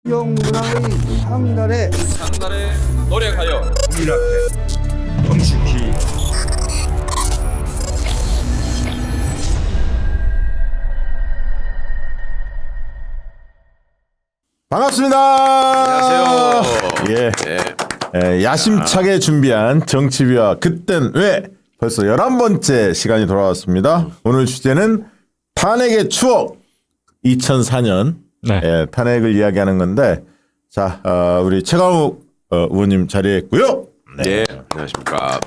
영문화의 상달에 노력하여 국민 앞에 정식히 반갑습니다. 안녕하세요. 예. 네. 야심차게 준비한 정치비와 그땐 왜 벌써 11번째 시간이 돌아왔습니다. 오늘 주제는 탄핵의 추억 2004년 탄핵을 이야기하는 건데 자 우리 최강욱 의원님 자리했고요. 네, 안녕하십니까.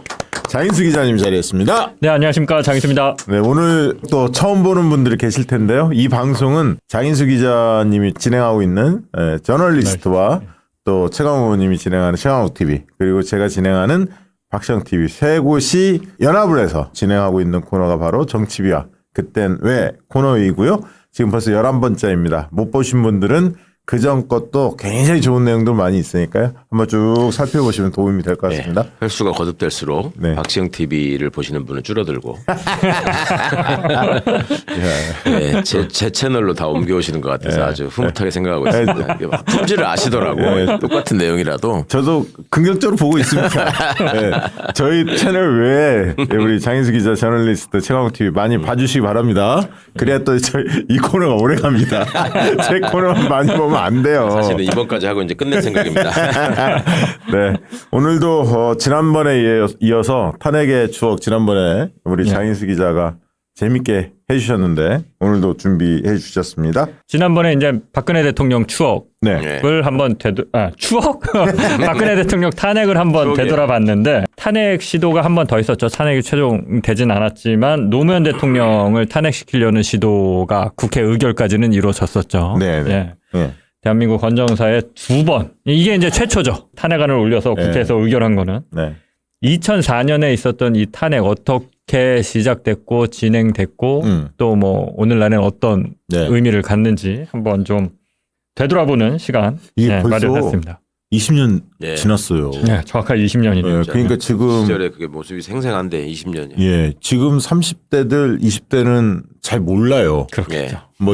장인수 기자님 자리했습니다. 네, 안녕하십니까. 장인수입니다. 네, 오늘 또 처음 보는 분들이 계실 텐데요. 이 방송은 장인수 기자님이 진행하고 있는 저널리스트와 또 최강욱 의원님이 진행하는 최강욱 TV 그리고 제가 진행하는 박시영 TV 세 곳이 연합을 해서 진행하고 있는 코너가 바로 정치비와 그땐 왜 코너이고요. 지금 벌써 11번째입니다. 못 보신 분들은 그전 것도 굉장히 좋은 내용도 많이 있으니까요. 한번 쭉 살펴보시면 도움이 될 것 같습니다. 네, 횟수가 거듭될수록 네. 박시영 TV를 보시는 분은 줄어들고 네, 제 채널로 다 옮겨오시는 것 같아서 아주 흐뭇하게 생각하고 있습니다. 이게 막 품질을 아시더라고. 똑같은 내용이라도. 저도 긍정적으로 보고 있습니다. 네. 저희 채널 외에 우리 장인수 기자 저널리스트 최강욱 TV 많이 봐주시기 바랍니다. 그래야 또 저희 이 코너가 오래 갑니다. 제 코너만 많이 보면 안 돼요. 사실은 이번까지 하고 이제 끝낼 생각입니다. 네. 오늘도 지난번에 이어서 탄핵의 추억 지난번에 우리 장인수 기자가 재밌게 해주셨는데 오늘도 준비해 주셨습니다. 지난번에 이제 박근혜 대통령 추억을 네. 한번 추억? 박근혜 대통령 탄핵을 한번 추억이에요. 되돌아봤는데 탄핵 시도가 한 번 더 있었죠. 탄핵이 최종되진 않았지만 노무현 대통령을 탄핵시키려는 시도가 국회 의결까지는 이루어졌었죠. 네. 네. 네. 대한민국 헌정사에 2번. 이게 이제 최초죠. 탄핵안을 올려서 국회에서 의결한 거는. 네. 2004년에 있었던 이 탄핵 어떻게 시작됐고 진행됐고 또 뭐 오늘날에는 어떤 의미를 갖는지 한번 좀 되돌아보는 시간 이게 벌써 마련했습니다. 20년 네. 지났어요. 네, 정확하게 20년이네요. 그러니까 지금 시절에 그게 모습이 생생한데 20년이요. 예, 지금 30대들, 20대는 잘 몰라요. 그렇겠죠. 뭐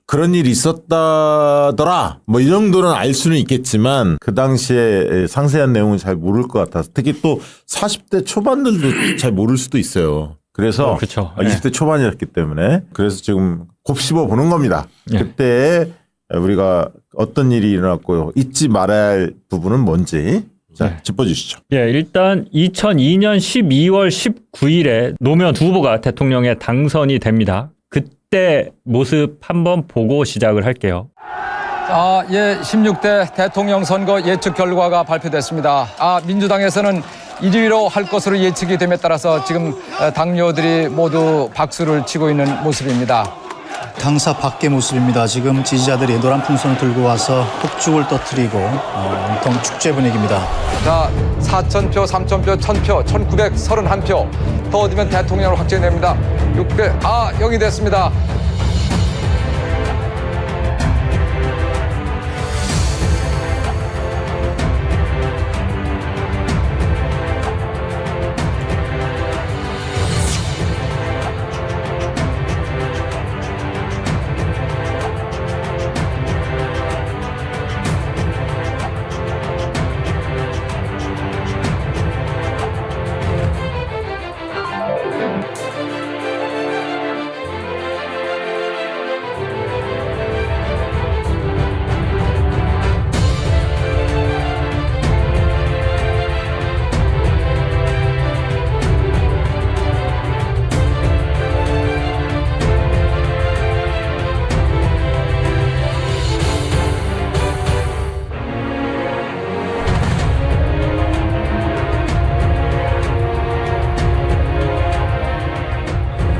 그런 일이 있었다더라. 뭐 이 정도는 알 수는 있겠지만 그 당시에 상세한 내용은 잘 모를 것 같아서 특히 또 40대 초반들도 잘 모를 수도 있어요. 그래서 그렇죠. 20대 초반이었기 때문에 그래서 지금 곱씹어 보는 겁니다. 그때 우리가 어떤 일이 일어났고 잊지 말아야 할 부분은 뭔지 자 짚어주시죠. 예, 일단 2002년 12월 19일에 노무현 두 후보가 대통령에 당선이 됩니다. 그때 모습 한번 보고 시작을 할게요. 예, 16대 대통령 선거 예측 결과가 발표됐습니다. 민주당에서는 1위로 할 것으로 예측이 됨에 따라서 지금 당뇨들이 모두 박수를 치고 있는 모습입니다. 당사 밖의 모습입니다. 지금 지지자들이 노란 풍선을 들고 와서 폭죽을 터뜨리고 온통 축제 분위기입니다. 자, 4,000표, 3,000표, 1,000표, 1,931표 더 얻으면 대통령으로 확정됩니다. 600, 0이 됐습니다.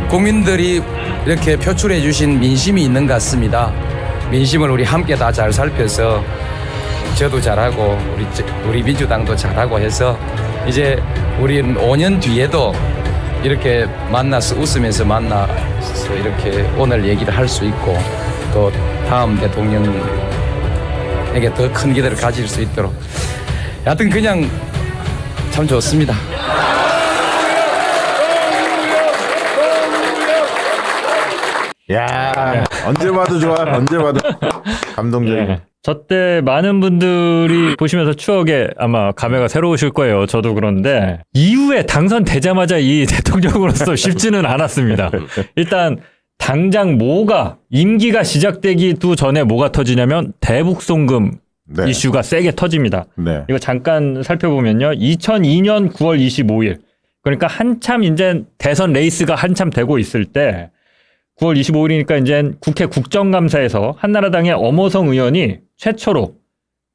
국민들이 이렇게 표출해 주신 민심이 있는 것 같습니다. 민심을 우리 함께 다 잘 살펴서 저도 잘하고 우리 민주당도 잘하고 해서 이제 우리 5년 뒤에도 이렇게 만나서 웃으면서 만나서 이렇게 오늘 얘기를 할 수 있고 또 다음 대통령에게 더 큰 기대를 가질 수 있도록 하여튼 그냥 참 좋습니다. 야 언제 봐도 좋아. 언제 봐도 감동적이야. 네. 저때 많은 분들이 보시면서 추억에 아마 감회가 새로우실 거예요. 저도 그런데 이후에 당선되자마자 이 대통령으로서 쉽지는 않았습니다. 일단 당장 임기가 시작되기도 전에 뭐가 터지냐면 대북송금 네. 이슈가 세게 터집니다. 네. 이거 잠깐 살펴보면요. 2002년 9월 25일 그러니까 한참 이제 대선 레이스가 한참 되고 있을 때 9월 25일이니까 이제 국회 국정감사에서 한나라당의 엄호성 의원이 최초로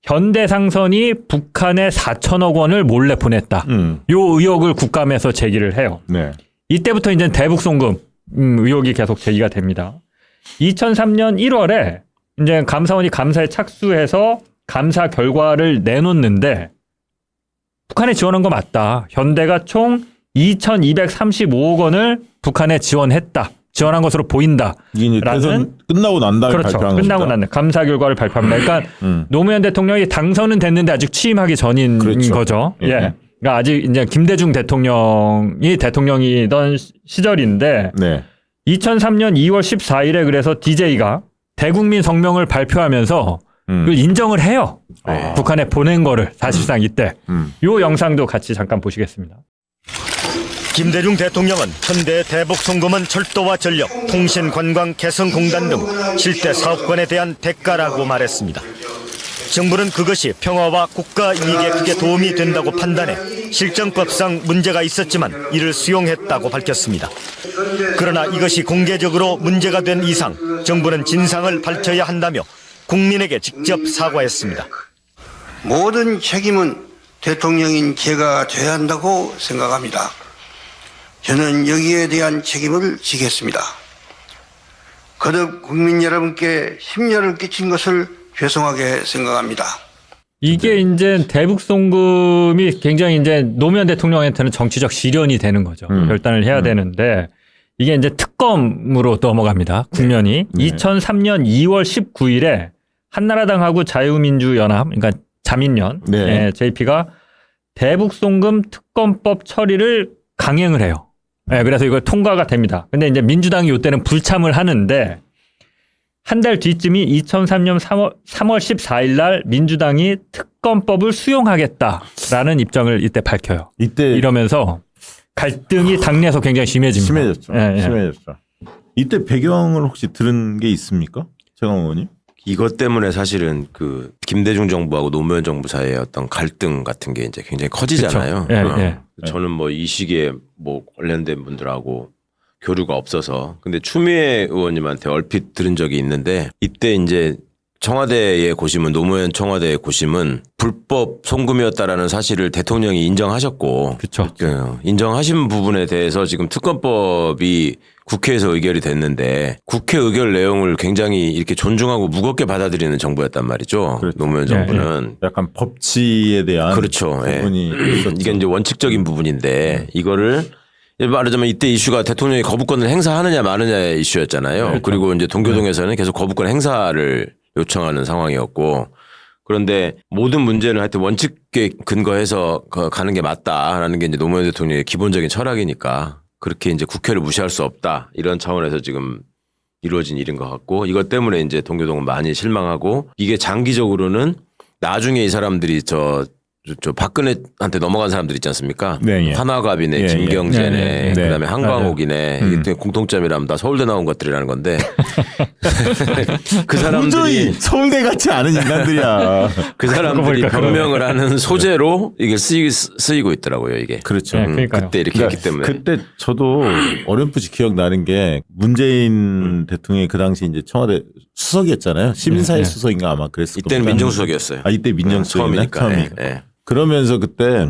현대상선이 북한에 4천억 원을 몰래 보냈다. 요 의혹을 국감에서 제기를 해요. 네. 이때부터 이제 대북송금 의혹이 계속 제기가 됩니다. 2003년 1월에 이제 감사원이 감사에 착수해서 감사 결과를 내놓는데 북한에 지원한 거 맞다. 현대가 총 2,235억 원을 북한에 지원했다. 지원한 것으로 보인다. 이게 이제 대선 끝나고 난 다음에 그렇죠. 발표한 끝나고 겁니다. 난 감사 결과를 발표합니다. 그러니까 노무현 대통령이 당선은 됐는데 아직 취임하기 전인 그렇죠. 거죠. 예. 예. 그러니까 아직 이제 김대중 대통령이 대통령이던 시절인데 네. 2003년 2월 14일에 그래서 DJ가 대국민 성명을 발표하면서 그걸 인정을 해요. 북한에 보낸 거를 사실상 이때. 요 영상도 같이 잠깐 보시겠습니다. 김대중 대통령은 현대 대북송금은 철도와 전력, 통신, 관광, 개성공단 등 실대 사업권에 대한 대가라고 말했습니다. 정부는 그것이 평화와 국가 이익에 크게 도움이 된다고 판단해 실정법상 문제가 있었지만 이를 수용했다고 밝혔습니다. 그러나 이것이 공개적으로 문제가 된 이상 정부는 진상을 밝혀야 한다며 국민에게 직접 사과했습니다. 모든 책임은 대통령인 제가 져야 한다고 생각합니다. 저는 여기에 대한 책임을 지겠습니다. 거듭 국민 여러분께 심려를 끼친 것을 죄송하게 생각합니다. 이게 이제 대북송금이 굉장히 이제 노무현 대통령한테는 정치적 시련이 되는 거죠. 결단을 해야 되는데 이게 이제 특검으로 넘어갑니다. 국면이. 2003년 2월 19일에 한나라당하고 자유민주연합, 그러니까 자민련, JP가 대북송금 특검법 처리를 강행을 해요. 네, 그래서 이걸 통과가 됩니다. 근데 이제 민주당이 이때는 불참을 하는데 한 달 뒤쯤이 2003년 3월 14일 날 민주당이 특검법을 수용하겠다라는 입장을 이때 밝혀요. 이때 이러면서 갈등이 당내에서 굉장히 심해집니다. 심해졌죠. 심해졌죠. 이때 배경을 혹시 들은 게 있습니까? 최강 의원님? 이것 때문에 사실은 그 김대중 정부하고 노무현 정부 사이의 어떤 갈등 같은 게 이제 굉장히 커지잖아요. 저는 뭐 이 시기에 뭐 관련된 분들하고 교류가 없어서 근데 추미애 의원님한테 얼핏 들은 적이 있는데 이때 이제 청와대의 고심은 노무현 청와대의 고심은 불법 송금이었다라는 사실을 대통령이 인정하셨고 그렇죠. 인정하신 부분에 대해서 지금 특검법이 국회에서 의결이 됐는데 국회 의결 내용을 굉장히 이렇게 존중하고 무겁게 받아들이는 정부였단 말이죠. 그렇죠. 노무현 정부는 약간 법치에 대한 그렇죠. 부분이 이게 이제 원칙적인 부분인데 이거를 말하자면 이때 이슈가 대통령이 거부권을 행사하느냐 마느냐의 이슈였잖아요. 그렇죠. 그리고 이제 동교동에서는 계속 거부권 행사를 요청하는 상황이었고 그런데 모든 문제는 하여튼 원칙에 근거해서 가는 게 맞다라는 게 이제 노무현 대통령의 기본적인 철학이니까 그렇게 이제 국회를 무시할 수 없다 이런 차원에서 지금 이루어진 일인 것 같고 이것 때문에 이제 동교동은 많이 실망하고 이게 장기적으로는 나중에 이 사람들이 저 박근혜한테 넘어간 사람들 있지 않습니까? 한화갑이네, 김경재네, 그다음에 한광옥이네. 이게 공통점이라면 다 서울대 나온 것들이라는 건데 그 사람들이 서울대 같지 않은 인간들이야. 그 사람들이 변명을 하는 소재로 이게 쓰이고 있더라고요. 이게 그렇죠. 그때 이렇게 했기 때문에 그때 저도 어렴풋이 기억나는 게 문재인 대통령이 그 당시 이제 청와대 수석이었잖아요. 시민사회 수석인가 아마 그랬을 겁니다. 이때는 민정수석이었어요. 이때 민정수석이니까. 처음이니까. 그러면서 그때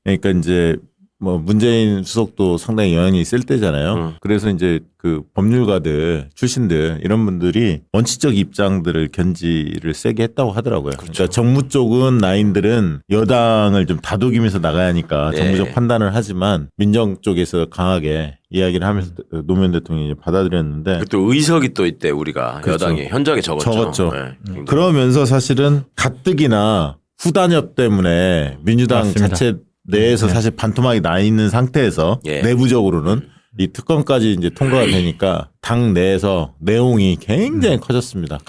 그러니까 이제 뭐 문재인 수석도 상당히 영향이 있을 때잖아요. 그래서 이제 그 법률가들 출신들 이런 분들이 원칙적 입장들을 견지를 세게 했다고 하더라고요. 그러니까 정무 쪽은 라인들은 여당을 좀 다독이면서 나가야 하니까 정무적 판단을 하지만 민정 쪽에서 강하게 이야기를 하면서 노무현 대통령이 받아들였는데 또 의석이 또 이때 우리가 여당이 현저하게 적었죠. 그러면서 사실은 가뜩이나 후단협 때문에 민주당 자체 내에서 사실 반토막이 나 있는 상태에서 내부적으로는 이 특검까지 이제 통과가 되니까 당 내에서 내용이 굉장히 커졌습니다.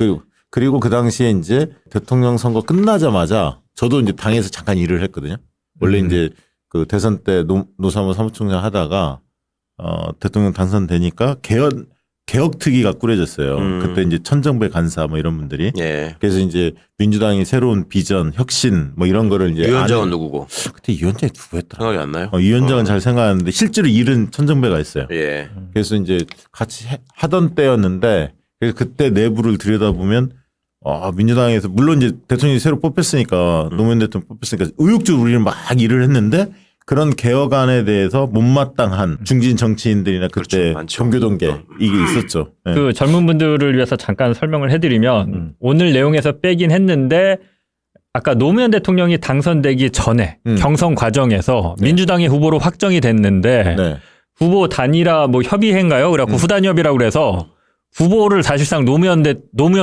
그리고 그 당시에 이제 대통령 선거 끝나자마자 저도 이제 당에서 잠깐 일을 했거든요. 원래 이제 그 대선 때 노사모 사무총장 하다가 대통령 당선되니까 개혁특위가 꾸려졌어요. 그때 이제 천정배 간사 뭐 이런 분들이. 예. 그래서 이제 민주당이 새로운 비전, 혁신 뭐 이런 거를 이제. 위원장은 누구고? 그때 위원장이 누구였더라? 생각이 안 나요? 위원장은 잘 생각하는데 실제로 일은 천정배가 했어요. 예. 그래서 이제 같이 하던 때였는데 그래서 그때 내부를 들여다보면 민주당에서 물론 이제 대통령이 새로 뽑혔으니까 노무현 대통령 뽑혔으니까 의욕적으로 우리는 막 일을 했는데 그런 개혁안에 대해서 못마땅한 중진 정치인들이나 그때 그렇죠. 종교동계 이게 있었죠. 네. 그 젊은 분들을 위해서 잠깐 설명을 해드리면 오늘 내용에서 빼긴 했는데 아까 노무현 대통령이 당선되기 전에 경선 과정에서 민주당의 후보로 확정이 됐는데 네. 후보 단일화 뭐 협의회인가요? 그래갖고 후단협의라고 그래서 후보를 사실상 노무현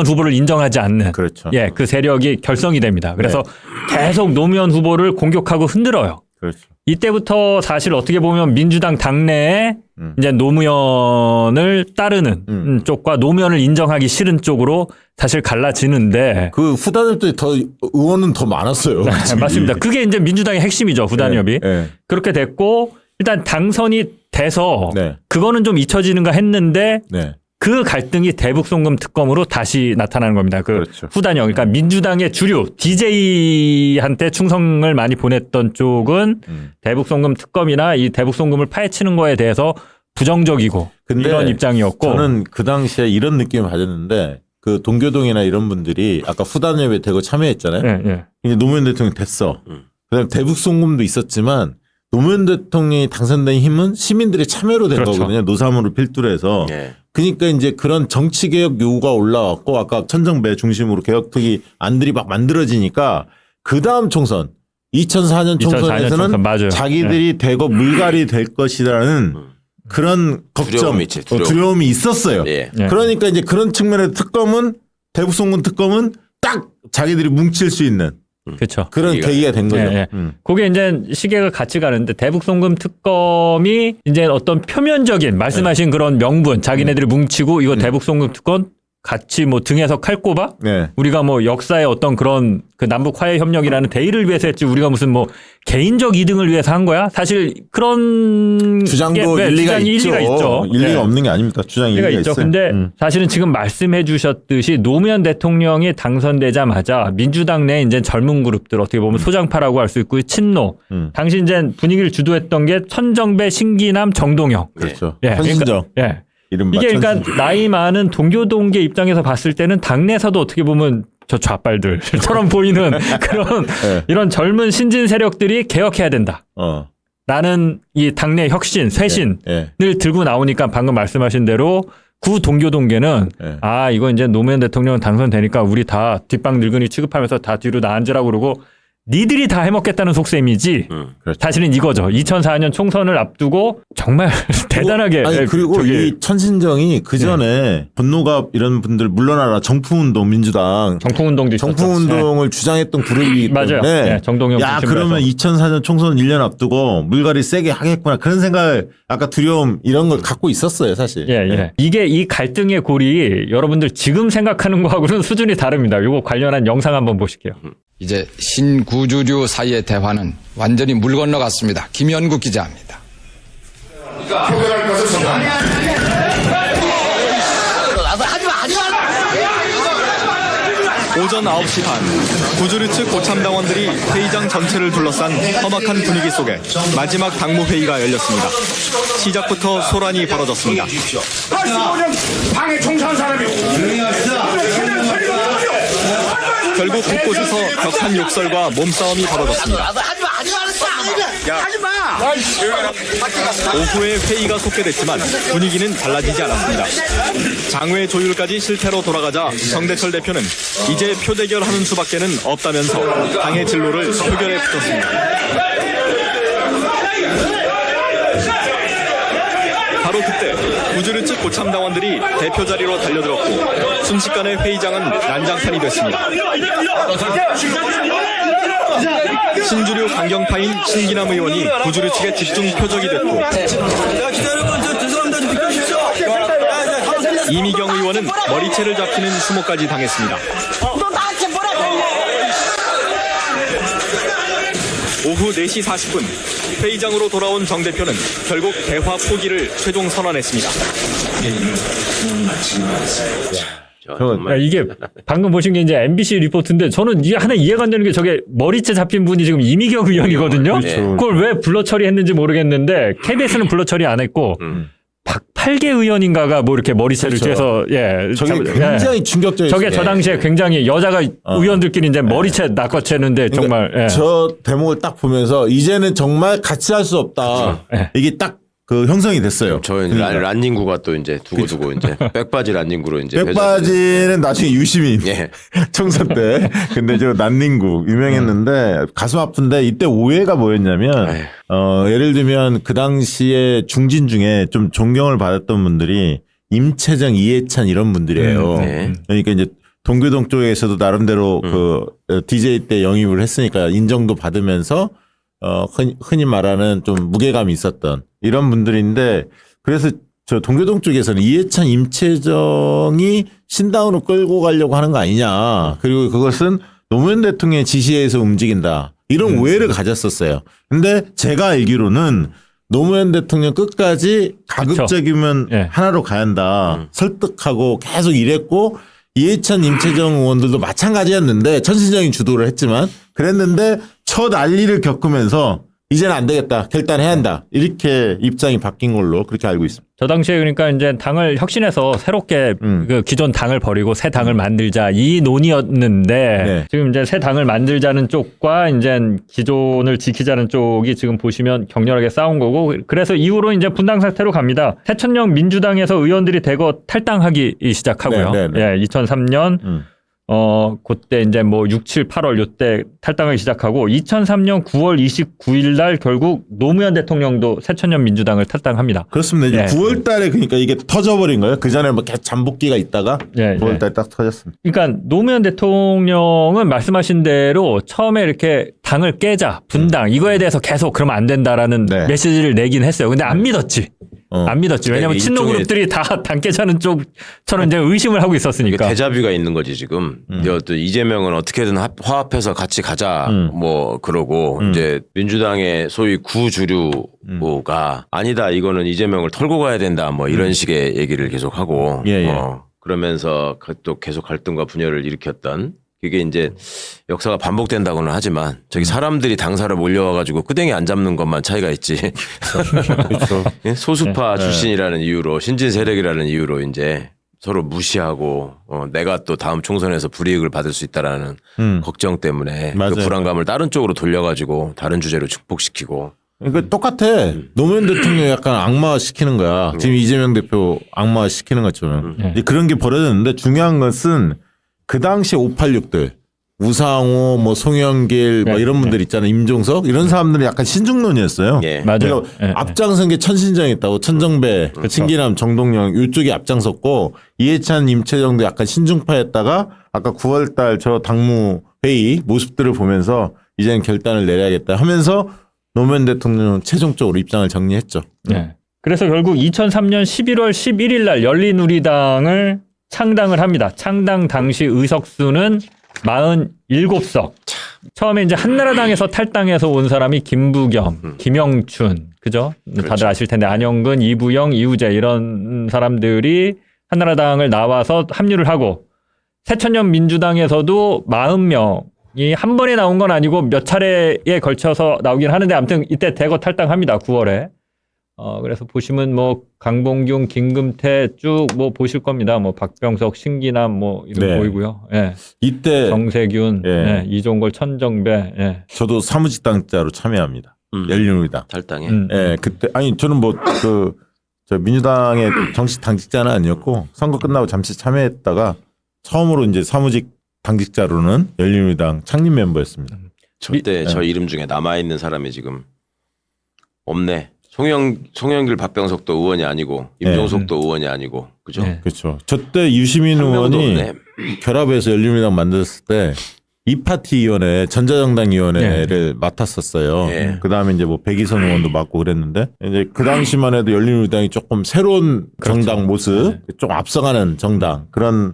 후보를 인정하지 않는 그렇죠. 예, 그 세력이 결성이 됩니다. 그래서 계속 노무현 후보를 공격하고 흔들어요. 그렇죠. 이때부터 사실 어떻게 보면 민주당 당내에 이제 노무현을 따르는 쪽과 노무현을 인정하기 싫은 쪽으로 사실 갈라지는데 그 후단협 때 더 의원은 더 많았어요. 네, 맞습니다. 그게 이제 민주당의 핵심이죠. 후단협이. 네. 그렇게 됐고 일단 당선이 돼서 네. 그거는 좀 잊혀지는가 했는데 네. 그 갈등이 대북송금 특검으로 다시 나타나는 겁니다. 그 그렇죠. 후단형. 그러니까 민주당의 주류 DJ한테 충성을 많이 보냈던 쪽은 대북송금 특검이나 이 대북송금을 파헤치는 거에 대해서 부정적이고 근데 이런 입장이었고 저는 그 당시에 이런 느낌을 받았는데 그 동교동이나 이런 분들이 아까 후단협에 대거 참여했잖아요. 예, 예. 이제 노무현 대통령 됐어. 그다음에 대북송금도 있었지만 노무현 대통령이 당선된 힘은 시민들의 참여로 된 그렇죠. 거거든요. 노사모를 필두로 해서. 예. 그러니까 이제 그런 정치개혁 요구가 올라왔고 아까 천정배 중심으로 개혁특위 안들이 막 만들어지니까 그 다음 총선 2004년 총선에서는 총선, 맞아요. 자기들이 대거 물갈이 될 것이라는 그런 걱정, 두려움이 있지, 두려움이 있었어요. 예. 예. 그러니까 이제 그런 측면에서 대북송금 특검은 딱 자기들이 뭉칠 수 있는 그렇죠. 그런 계기가 된 거죠. 예, 예. 그게 이제 시계가 같이 가는데 대북송금 특검이 이제 어떤 표면적인 말씀하신 그런 명분 자기네들이 뭉치고 이거 대북송금 특검 같이 뭐 등에서 칼 꼽아? 네. 우리가 뭐 역사의 어떤 그런 그 남북 화해 협력이라는 대의를 위해서 했지 우리가 무슨 뭐 개인적 이득을 위해서 한 거야? 사실 그런 주장도 일리가 있죠. 일리가 네. 없는 게 아닙니다. 주장 일리가 있죠. 있어요. 근데 사실은 지금 말씀해 주셨듯이 노무현 대통령이 당선되자마자 민주당 내 이제 젊은 그룹들 어떻게 보면 소장파라고 할 수 있고 친노. 당시 이제 분위기를 주도했던 게 천정배, 신기남, 정동영. 그렇죠. 예, 현신정. 예. 이른바 이게 그러니까 천신정. 나이 많은 동교동계 입장에서 봤을 때는 당내에서도 어떻게 보면 저 좌빨들처럼 보이는 그런 이런 젊은 신진 세력들이 개혁해야 된다. 라는 이 당내 혁신, 쇄신을 들고 나오니까 방금 말씀하신 대로 구 동교동계는 이거 이제 노무현 대통령 당선되니까 우리 다 뒷방 늙은이 취급하면서 다 뒤로 나앉으라고 그러고 니들이 다 해먹겠다는 속셈이지. 그렇죠. 사실은 이거죠. 2004년 총선을 앞두고 정말 대단하게. 그리고 이 천신정이 그 전에 분노갑 이런 분들 물러나라 정풍운동 민주당 정풍운동도 있었죠. 정풍운동을 주장했던 그룹이기 맞아요. 때문에 네, 정동영 그러면 2004년 총선 1년 앞두고 물갈이 세게 하겠구나 그런 생각 아까 두려움 이런 걸 갖고 있었어요 사실. 예. 이게 이 갈등의 골이 여러분들 지금 생각하는 거하고는 수준이 다릅니다. 이거 관련한 영상 한번 보실게요. 이제 신구주류 사이의 대화는 완전히 물 건너갔습니다. 김현국 기자입니다. 표결할 것을 선언합니다. 오전 9시 반 구주류 측 고참당원들이 회의장 전체를 둘러싼 험악한 분위기 속에 마지막 당무회의가 열렸습니다. 시작부터 소란이 벌어졌습니다. 85년 방에 총사한 사람이 결국 곳곳에서 격한 욕설과 몸싸움이 벌어졌습니다. 오후에 회의가 속개됐지만 분위기는 달라지지 않았습니다. 장외 조율까지 실패로 돌아가자 정대철 대표는 이제 표대결하는 수밖에는 없다면서 당의 진로를 표결에 붙였습니다. 바로 그때 구주류 측 고참당원들이 대표 자리로 달려들었고 순식간에 회의장은 난장판이 됐습니다. 신주류 강경파인 신기남 의원이 구주류 측의 집중 표적이 됐고 이미경 의원은 머리채를 잡히는 수모까지 당했습니다. 오후 4시 40분 회의장으로 돌아온 정 대표는 결국 대화 포기를 최종 선언했습니다. 야, 이게 방금 보신 게 이제 MBC 리포트인데 저는 이게 하나 이해가 안 되는 게 저게 머리채 잡힌 분이 지금 이미경 의원이거든요. 그걸 왜 불러 처리했는지 모르겠는데 KBS는 불러 처리 안 했고 박팔계 의원인가가 뭐 이렇게 머리채를 뒤에서 저게 굉장히 충격적이었어요. 저게 저 당시에 굉장히 여자가 의원들끼리 이제 머리채 낚아채는데 정말 그러니까 저 대목을 딱 보면서 이제는 정말 같이 할 수 없다. 이게 딱 그 형성이 됐어요. 저희 그러니까. 란닝구가 또 이제 두고두고 이제 백바지 란닝구로 이제 백바지는 나중에 유시민 총선 때. 근데 저 란닝구 유명했는데 가슴 아픈데 이때 오해가 뭐였냐면 예를 들면 그 당시에 중진 중에 좀 존경을 받았던 분들이 임채정, 이해찬 이런 분들이에요. 그러니까 이제 동교동 쪽에서도 나름대로 그 DJ 때 영입을 했으니까 인정도 받으면서 흔히 말하는 좀 무게감이 있었던 이런 분들인데 그래서 저 동교동 쪽에서는 이해찬, 임채정이 신당으로 끌고 가려고 하는 거 아니냐. 그리고 그것은 노무현 대통령의 지시에서 움직인다. 이런 오해를 가졌었어요. 근데 제가 알기로는 노무현 대통령 끝까지 가급적이면 하나로 가야 한다. 설득하고 계속 이랬고 이해찬, 임채정 의원들도 마찬가지였는데 천신정이 주도를 했지만 그랬는데 첫 난리를 겪으면서 이제는 안 되겠다. 결단해야 한다. 이렇게 입장이 바뀐 걸로 그렇게 알고 있습니다. 저 당시에 그러니까 이제 당을 혁신해서 새롭게 그 기존 당을 버리고 새 당을 만들자 이 논의였는데 지금 이제 새 당을 만들자는 쪽과 이제 기존을 지키자는 쪽이 지금 보시면 격렬하게 싸운 거고 그래서 이후로 이제 분당 사태로 갑니다. 새천년 민주당에서 의원들이 대거 탈당하기 시작하고요. 2003년 그때 이제 뭐 6, 7, 8월 요때 탈당하기 시작하고 2003년 9월 29일 날 결국 노무현 대통령도 새천년 민주당을 탈당합니다. 그렇습니다. 이제 9월 달에 그러니까 이게 터져버린 거예요. 그 전에 뭐 잠복기가 있다가 9월 달에 딱 터졌습니다. 그러니까 노무현 대통령은 말씀하신 대로 처음에 이렇게 당을 깨자, 분당 이거에 대해서 계속 그러면 안 된다라는 메시지를 내긴 했어요. 근데 안 믿었지. 안 믿었지. 왜냐하면 친노 그룹들이 다 당 깨자는 쪽처럼 이제 의심을 하고 있었으니까. 대자뷰가 있는 거지 지금. 또 이재명은 어떻게든 화합해서 같이 가자 뭐 그러고 이제 민주당의 소위 구주류가 아니다 이거는 이재명을 털고 가야 된다 뭐 이런 식의 얘기를 계속 하고 그러면서 또 계속 갈등과 분열을 일으켰던. 이게 이제 역사가 반복된다고는 하지만 저기 사람들이 당사를 몰려와가지고 끄댕이 안 잡는 것만 차이가 있지. 그렇죠. 소수파 출신이라는 이유로 신진 세력이라는 이유로 이제 서로 무시하고 내가 또 다음 총선에서 불이익을 받을 수 있다라는 걱정 때문에 그 불안감을 다른 쪽으로 돌려가지고 다른 주제로 축복시키고. 그러니까 똑같아. 노무현 대통령 약간 악마화 시키는 거야. 지금 이재명 대표 악마화 시키는 것처럼. 그런 게 벌어졌는데 중요한 것은 그 당시 586들 우상호, 뭐 송영길, 뭐 이런 분들 있잖아요. 임종석 이런 사람들은 약간 신중론이었어요. 맞아요. 앞장선 게 천신정이었다고 천정배, 신기남, 정동영 이쪽이 앞장섰고 이해찬, 임채정도 약간 신중파였다가 아까 9월달 저 당무 회의 모습들을 보면서 이제는 결단을 내려야겠다 하면서 노무현 대통령은 최종적으로 입장을 정리했죠. 그래서 결국 2003년 11월 11일 날 열린우리당을 창당을 합니다. 창당 당시 의석수는 47석. 처음에 이제 한나라당에서 탈당해서 온 사람이 김부겸, 김영춘, 그죠? 다들 아실 텐데 안영근, 이부영, 이우재 이런 사람들이 한나라당을 나와서 합류를 하고 새천년 민주당에서도 40명이 한 번에 나온 건 아니고 몇 차례에 걸쳐서 나오긴 하는데 아무튼 이때 대거 탈당합니다. 9월에. 그래서 보시면 뭐 강봉균, 김금태 쭉 뭐 보실 겁니다. 뭐 박병석, 신기남 뭐 이런 보이고요. 이때 정세균, 이종걸, 천정배. 저도 사무직당자로 참여합니다. 열린우리당 탈당에. 그때 아니 저는 뭐 저 민주당의 정식 당직자는 아니었고 선거 끝나고 잠시 참여했다가 처음으로 이제 사무직 당직자로는 열린우리당 창립 멤버였습니다. 저때 저 이름 중에 남아 있는 사람이 지금 없네. 송영길, 박병석도 의원이 아니고 임종석도 의원이 아니고 그죠? 그렇죠. 저때 유시민 의원이 결합해서 열린우리당 만들었을 때 이파티위원회, 전자정당위원회를 맡았었어요. 예. 그 다음에 이제 뭐 백이선 의원도 맡고 그랬는데 이제 그 당시만 해도 열린우리당이 조금 새로운 정당 모습, 좀 앞서가는 정당 그런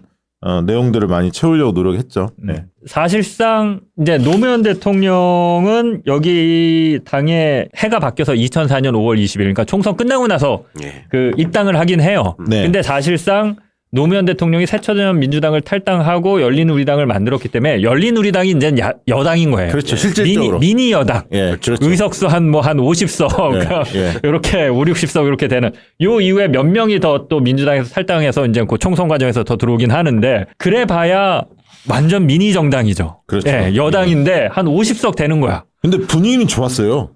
내용들을 많이 채우려고 노력했죠. 네. 사실상 이제 노무현 대통령은 여기 당의 해가 바뀌어서 2004년 5월 20일, 그러니까 총선 끝나고 나서 예. 그 입당을 하긴 해요. 네. 근데 사실상 노무현 대통령이 새천년 민주당을 탈당하고 열린우리당을 만들었기 때문에 열린우리당이 이제 여당인 거예요. 그렇죠. 실질적으로. 미니 여당. 예, 그렇죠. 의석수 한 50석, 예. 이렇게 5, 60석 이렇게 되는 요 이후에 몇 명이 더 또 민주당에서 탈당해서 이제 그 총선 과정에서 더 들어오긴 하는데 그래 봐야 완전 미니 정당이죠. 그렇죠. 예, 여당인데 한 50석 되는 거야. 근데 분위기는 좋았어요.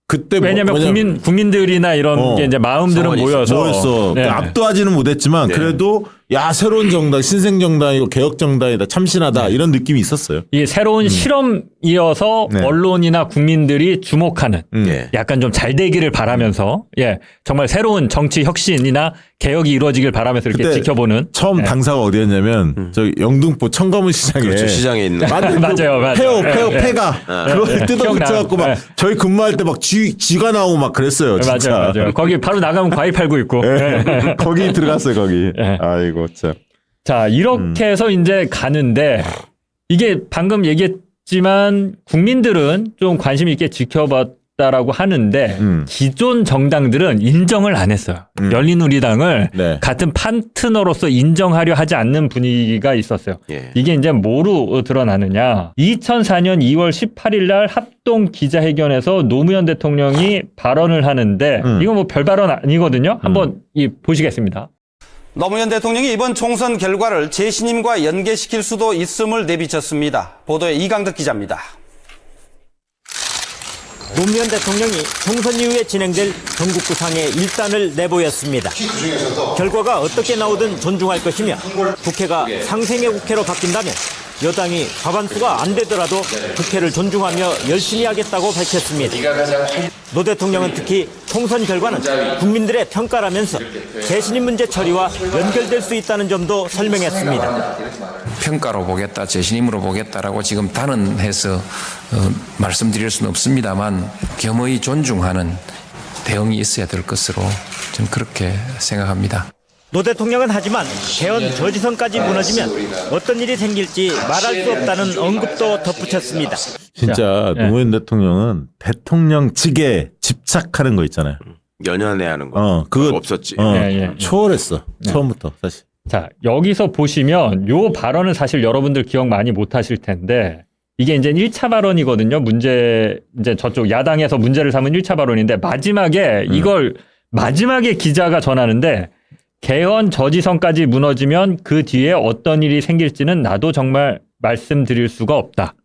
그때 왜냐면 국민들이나 이런 게 이제 마음들은 모여서 네. 압도하지는 못했지만 그래도 야 새로운 정당, 신생 정당이고 개혁 정당이다, 참신하다 이런 느낌이 있었어요. 이게 새로운 실험이어서 네. 언론이나 국민들이 주목하는 예. 약간 좀 잘 되기를 바라면서 예 정말 새로운 정치 혁신이나 개혁이 이루어지길 바라면서 이렇게 그때 지켜보는 처음 예. 당사가 어디였냐면 저 영등포 청가문 시장에 그렇죠. 시장에 있는 맞아요. 폐가 그걸 뜯어붙여갖고 막 예. 저희 근무할 때 막 쥐가 나오고 막 그랬어요. 진짜. 맞아요. 거기 바로 나가면 과일 팔고 있고. 예. 거기 들어갔어요. 거기. 예. 아이고 참. 자, 이렇게 해서 이제 가는데 이게 방금 얘기했지만 국민들은 좀 관심 있게 지켜봤다라고 하는데 기존 정당들은 인정을 안 했어요. 열린우리당을 네. 같은 파트너로서 인정하려 하지 않는 분위기가 있었어요. 예. 이게 이제 뭐로 드러나느냐. 2004년 2월 18일 날 합동 기자회견에서 노무현 대통령이 발언을 하는데 이거 뭐 별 발언 아니거든요. 한번 보시겠습니다. 노무현 대통령이 이번 총선 결과를 재신임과 연계시킬 수도 있음을 내비쳤습니다. 보도에 이강덕 기자입니다. 노무현 대통령이 총선 이후에 진행될 전국구상의 일단을 내보였습니다. 결과가 어떻게 나오든 존중할 것이며 국회가 상생의 국회로 바뀐다면 여당이 과반수가 안 되더라도 국회를 존중하며 열심히 하겠다고 밝혔습니다. 노 대통령은 특히 총선 결과는 국민들의 평가라면서 재신임 문제 처리와 연결될 수 있다는 점도 설명했습니다. 평가로 보겠다, 재신임으로 보겠다라고 지금 단언해서 말씀드릴 수는 없습니다만 겸허히 존중하는 대응이 있어야 될 것으로 저는 그렇게 생각합니다. 노 대통령은 하지만 개헌 저지선까지 무너지면 어떤 일이 생길지 말할 수 없다는 언급도 덧붙였습니다. 진짜 노무현 대통령은 대통령직에 집착하는 거 있잖아요. 연연해하는 거. 그거 없었지. 초월했어. 처음부터 사실. 자, 여기서 보시면 요 발언은 사실 여러분들 기억 많이 못 하실 텐데 이게 이제 1차 발언이거든요. 이제 저쪽 야당에서 문제를 삼은 1차 발언인데 마지막에 이걸 마지막에 기자가 전하는데 개헌 저지선까지 무너지면 그 뒤에 어떤 일이 생길지는 나도 정말 말씀드릴 수가 없다.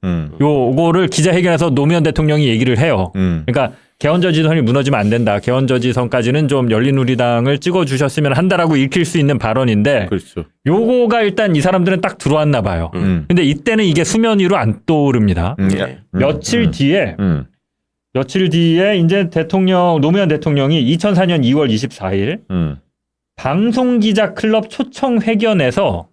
요거를 기자회견에서 노무현 대통령이 얘기를 해요. 그러니까 개헌 저지선이 무너지면 안 된다. 개헌 저지선까지는 좀 열린우리당을 찍어주셨으면 한다라고 읽힐 수 있는 발언인데 그렇죠. 요거가 일단 이 사람들은 딱 들어왔나 봐요. 근데 이때는 이게 수면 위로 안 떠오릅니다. 며칠 뒤에 이제 노무현 대통령이 2004년 2월 24일 방송기자 클럽 초청 회견에서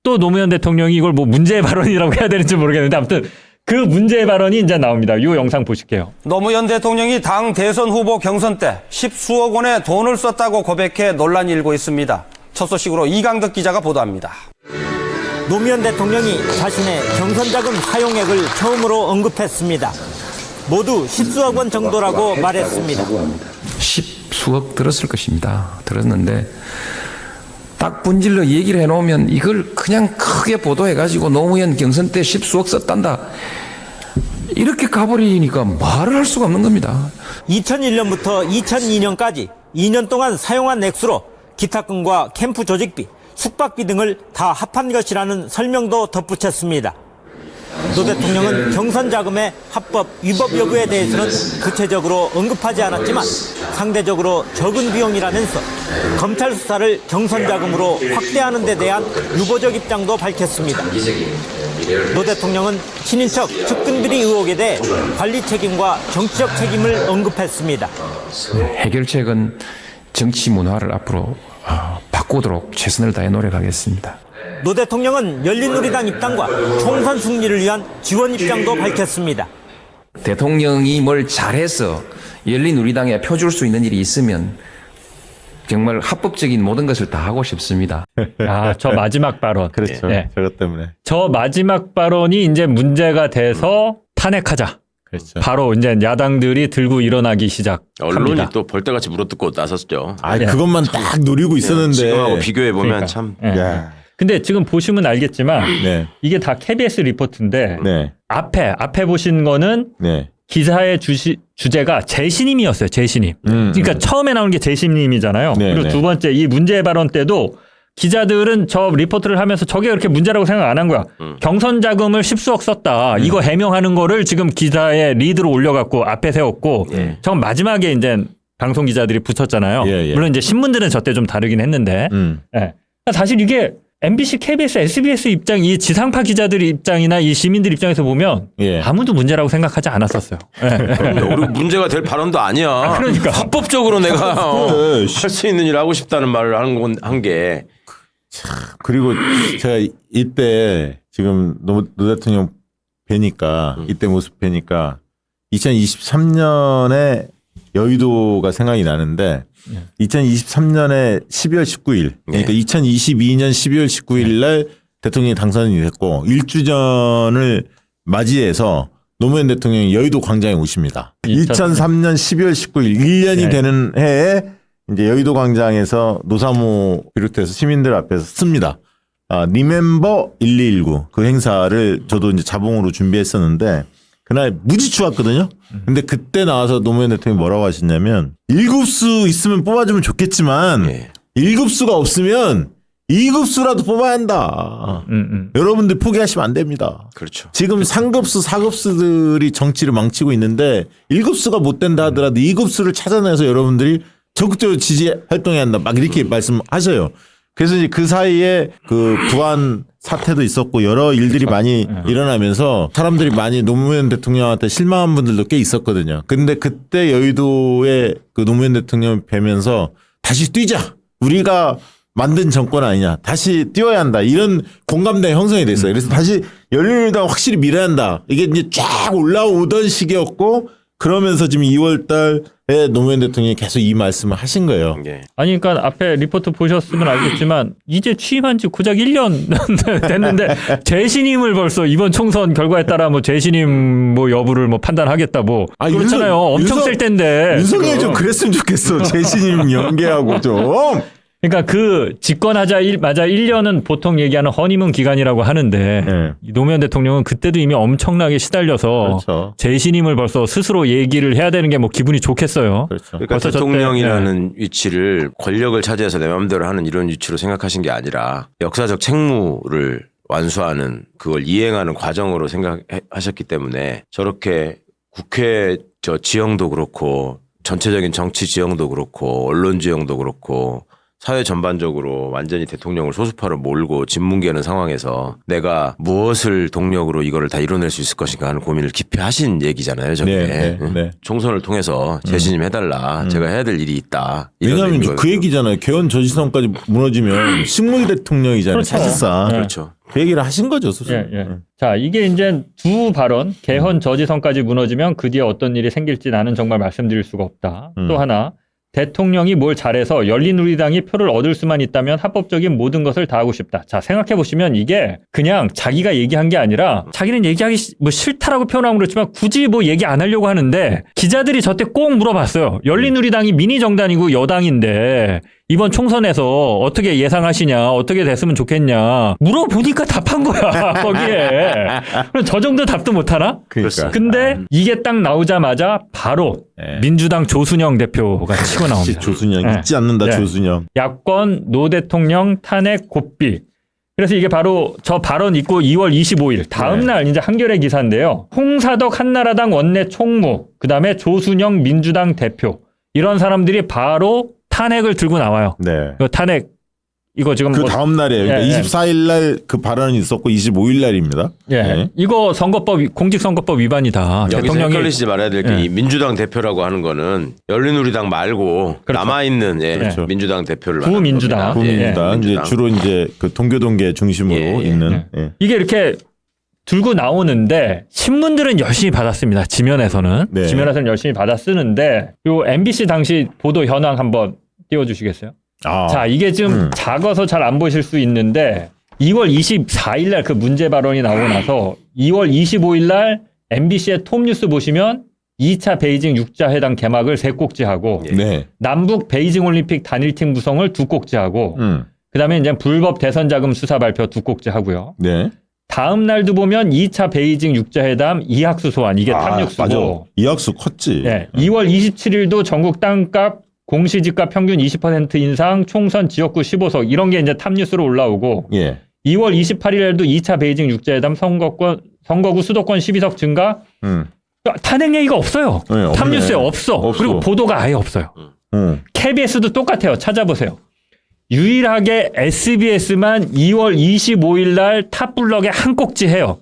또 노무현 대통령이 이걸 뭐 문제의 발언이라고 해야 되는지 모르겠는데 아무튼 그 문제의 발언이 이제 나옵니다. 이 영상 보실게요. 노무현 대통령이 당 대선 후보 경선 때 10수억 원의 돈을 썼다고 고백해 논란이 일고 있습니다. 첫 소식으로 이강덕 기자가 보도합니다. 노무현 대통령이 자신의 경선 자금 사용액을 처음으로 언급했습니다. 모두 10수억 원 정도라고 말했습니다. 10수억 들었을 것입니다. 들었는데 딱 분질러 얘기를 해놓으면 이걸 그냥 크게 보도해가지고 노무현 경선 때 10수억 썼단다. 이렇게 가버리니까 말을 할 수가 없는 겁니다. 2001년부터 2002년까지 2년 동안 사용한 액수로 기타금과 캠프 조직비, 숙박비 등을 다 합한 것이라는 설명도 덧붙였습니다. 노 대통령은 경선 자금의 합법, 위법 여부에 대해서는 구체적으로 언급하지 않았지만 상대적으로 적은 비용이라면서 검찰 수사를 경선 자금으로 확대하는 데 대한 유보적 입장도 밝혔습니다. 노 대통령은 친인척 측근비리 의혹에 대해 관리 책임과 정치적 책임을 언급했습니다. 해결책은 정치 문화를 앞으로 바꾸도록 최선을 다해 노력하겠습니다. 노 대통령은 열린우리당 입당과 총선 승리를 위한 지원 입장도 밝혔습니다. 대통령이 뭘 잘해서 열린우리당에 펴줄 수 있는 일이 있으면 정말 합법적인 모든 것을 다 하고 싶습니다. 아, 저 마지막 발언. 그렇죠. 네. 저것 때문에. 저 마지막 발언이 이제 문제가 돼서 탄핵하자. 그렇죠. 바로 이제 야당들이 들고 일어나기 시작합니다. 언론이 또 벌떼같이 물어뜯고 나섰죠. 아, 그것만 딱 노리고 있었는데. 지금하고 비교해 보면 그러니까. 참. 야. 근데 지금 보시면 알겠지만 네. 이게 다 KBS 리포트인데 네. 앞에 보신 거는 네. 기사의 주제가 재신임이었어요. 재신임. 그러니까 처음에 나오는 게 재신임이잖아요. 네, 그리고 네. 두 번째 이 문제 발언 때도 기자들은 저 리포트를 하면서 저게 그렇게 문제라고 생각 안 한 거야. 경선 자금을 10수억 썼다. 이거 해명하는 거를 지금 기사에 리드로 올려갖고 앞에 세웠고 저 마지막에 이제 방송 기자들이 붙였잖아요. 예, 예. 물론 이제 신문들은 저때 좀 다르긴 했는데 예. 사실 이게 MBC, KBS, SBS 입장, 이 지상파 기자들 입장이나 이 시민들 입장에서 보면 예. 아무도 문제라고 생각하지 않았었어요. 우리 문제가 될 발언도 아니야. 그러니까. 합법적으로 내가 할 수 있는 일을 하고 싶다는 말을 한 게. 그리고 제가 이때 지금 노 대통령 뵈니까 이때 모습 뵈니까 2023년에 여의도가 생각이 나는데 2023년에 12월 19일 그러니까 2022년 12월 19일 날 대통령이 당선이 됐고 1주년을 맞이해서 노무현 대통령이 여의도 광장에 오십니다. 2003년 12월 19일 1년이 네. 되는 해에 이제 여의도 광장에서 노사모 비롯해서 시민들 앞에서 씁니다. 리멤버 1219 그 행사를 저도 이제 자봉으로 준비했었는데 그날 무지 추웠거든요. 근데 그때 나와서 노무현 대통령이 뭐라고 하셨냐면 1급수 있으면 뽑아주면 좋겠지만 1급수가 없으면 2급수라도 뽑아야 한다. 여러분들 포기하시면 안 됩니다. 그렇죠. 지금 3급수, 4급수들이 정치를 망치고 있는데 1급수가 못 된다 하더라도 2급수를 찾아내서 여러분들이 적극적으로 지지 활동해야 한다. 막 이렇게 말씀하셔요. 그래서 이제 그 사이에 그 부안 사태도 있었고 여러 일들이 많이 일어나면서 사람들이 많이 노무현 대통령한테 실망한 분들도 꽤 있었거든요. 근데 그때 여의도에 그 노무현 대통령 뵈면서 다시 뛰자. 우리가 만든 정권 아니냐. 다시 뛰어야 한다. 이런 공감대가 형성이 됐어요. 그래서 다시 열린우리당 확실히 밀어야 한다. 이게 이제 쫙 올라오던 시기였고 그러면서 지금 2월 달에 노무현 대통령이 계속 이 말씀을 하신 거예요. 아니, 그러니까 앞에 리포트 보셨으면 알겠지만 이제 취임한 지 고작 1년 됐는데 재신임을 벌써 이번 총선 결과에 따라 뭐 재신임 뭐 여부를 뭐 판단하겠다 뭐 그렇잖아요. 엄청 셀 텐데. 윤석열이 좀 그랬으면 좋겠어. 재신임 연계하고 좀. 그러니까 그 집권하자마자 1년은 보통 얘기하는 허니문 기간이라고 하는데 노무현 대통령은 그때도 이미 엄청나게 시달려서 그렇죠. 재신임을 벌써 스스로 얘기를 해야 되는 게 뭐 기분이 좋겠어요. 그렇죠. 그러니까 대통령이라는 위치를 권력을 차지해서 내 마음대로 하는 이런 위치로 생각하신 게 아니라 역사적 책무를 완수하는 그걸 이행하는 과정으로 생각하셨기 때문에 저렇게 국회 지형도 그렇고 전체적인 정치 지형도 그렇고 언론 지형도 그렇고 사회 전반적으로 완전히 대통령을 소수파로 몰고 짓뭉개는 상황에서 내가 무엇을 동력으로 이거를 다 이뤄낼 수 있을 것인가 하는 고민을 깊이 하신 얘기잖아요. 저게. 네. 총선을 통해서 재신임 해달라. 제가 해야 될 일이 있다. 왜냐하면 그 얘기잖아요. 개헌 저지선까지 무너지면 식물 대통령이잖아요. 그렇죠. 사실상. 그렇죠. 그 얘기를 하신 거죠. 스스로. 자, 이게 이제 두 발언, 개헌 저지선까지 무너지면 그 뒤에 어떤 일이 생길지 나는 정말 말씀드릴 수가 없다. 또 하나, 대통령이 뭘 잘해서 열린우리당이 표를 얻을 수만 있다면 합법적인 모든 것을 다 하고 싶다. 자, 생각해 보시면 이게 그냥 자기가 얘기한 게 아니라 자기는 얘기하기 뭐 싫다라고 표현하면 그렇지만 굳이 뭐 얘기 안 하려고 하는데 기자들이 저때 꼭 물어봤어요. 열린우리당이 미니 정당이고 여당인데 이번 총선에서 어떻게 예상하시냐, 어떻게 됐으면 좋겠냐 물어보니까 답한 거야. 거기에. 그럼 저 정도 답도 못하나? 그러니까. 근데 이게 딱 나오자마자 바로 민주당 조순영 대표가 치고 나옵니다. 조순영 잊지 않는다. 조순영. 야권 노 대통령 탄핵 고삐. 그래서 이게 바로 저 발언 있고 2월 25일 다음 날 이제 한겨레 기사인데요. 홍사덕 한나라당 원내 총무, 그다음에 조순영 민주당 대표 이런 사람들이 바로 탄핵을 들고 나와요. 탄핵 이거 지금 그 다음 날이에요. 그러니까 예, 24일 날 그 발언이 있었고 25일 날입니다. 예. 네. 이거 공직선거법 위반이다. 여기서 대통령이 헷갈리시지 말아야 될 게 이 민주당 대표라고 하는 거는 열린우리당 말고 그렇죠. 남아있는 그렇죠. 민주당 대표를 구민주당. 국민당 이제 주로 이제 그 동교동계 중심으로 있는 이게 이렇게 들고 나오는데 신문들은 열심히 받았습니다. 지면에서는 네. 지면에서는 열심히 받아 쓰는데 요 MBC 당시 보도 현황 한번 띄워주시겠어요? 자, 이게 지금 작아서 잘 안 보실 수 있는데 2월 24일 날 그 문제 발언이 나오고 나서 2월 25일 날 MBC의 톱뉴스 보시면 2차 베이징 6자 회담 개막을 3꼭지하고 네. 남북 베이징 올림픽 단일팀 구성을 2꼭지하고 그다음에 이제 불법 대선 자금 수사 발표 2꼭지하고요. 네. 다음 날도 보면 2차 베이징 6자 회담 이학수 소환 이게 탐육수고 맞아. 이학수 컸지. 네, 2월 27일도 전국 땅값 공시지가 평균 20% 인상 총선 지역구 15석 이런 게 이제 탑뉴스로 올라오고 예. 2월 28일에도 2차 베이징 6자회담 선거구 수도권 12석 증가 탄핵 얘기가 없어요. 네, 탑뉴스에 없네. 없어. 그리고 보도가 아예 없어요. KBS도 똑같아요. 찾아보세요. 유일하게 SBS만 2월 25일 날 탑블럭에 한 꼭지 해요.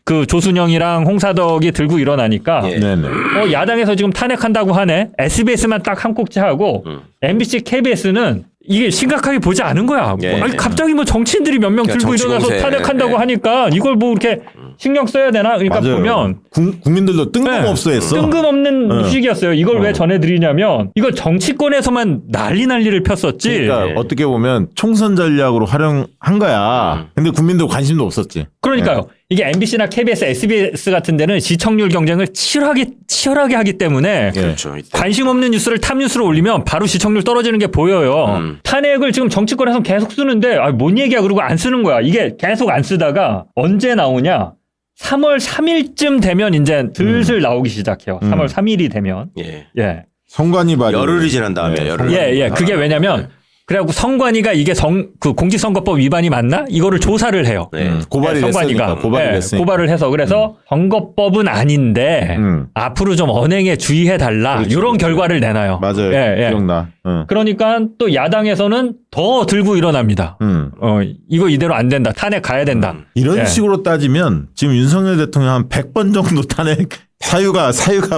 그 조순영이랑 홍사덕이 들고 일어나니까 네네. 야당에서 지금 탄핵한다고 하네. SBS만 딱 한 꼭지 하고 MBC, KBS는 이게 심각하게 보지 않은 거야. 아니, 갑자기 뭐 정치인들이 몇 명 들고 일어나서 탄핵한다고 하니까 이걸 뭐 이렇게 신경 써야 되나? 그러니까 맞아요. 보면 국민들도 뜬금없어 했어. 뜬금없는 휴식이었어요. 이걸 왜 전해드리냐면 이거 정치권에서만 난리를 폈었지. 그러니까 어떻게 보면 총선 전략으로 활용한 거야. 근데 국민들 관심도 없었지. 그러니까요. 이게 MBC나 KBS, SBS 같은 데는 시청률 경쟁을 치열하게 하기 때문에 그렇죠. 관심 없는 뉴스를 탑뉴스로 올리면 바로 시청률 떨어지는 게 보여요. 탄핵을 지금 정치권에서 계속 쓰는데 뭔 얘기야 그러고 안 쓰는 거야. 이게 계속 안 쓰다가 언제 나오냐. 3월 3일쯤 되면 이제 슬슬 나오기 시작해요. 3월 3일이 되면. 예. 선관위 발의 열흘이 지난 다음에 열흘. 예. 그게 왜냐면 그래갖고 선관위가 이게 그 공직선거법 위반이 맞나? 이거를 조사를 해요. 고발을 선관위가 했으니까. 고발을 해서 그래서 선거법은 아닌데 앞으로 좀 언행에 주의해 달라 이런 결과를 내놔요. 맞아요. 기억나. 그러니까 또 야당에서는 더 들고 일어납니다. 이거 이대로 안 된다. 탄핵 가야 된다. 이런 식으로 따지면 지금 윤석열 대통령 한 100번 정도 탄핵 사유가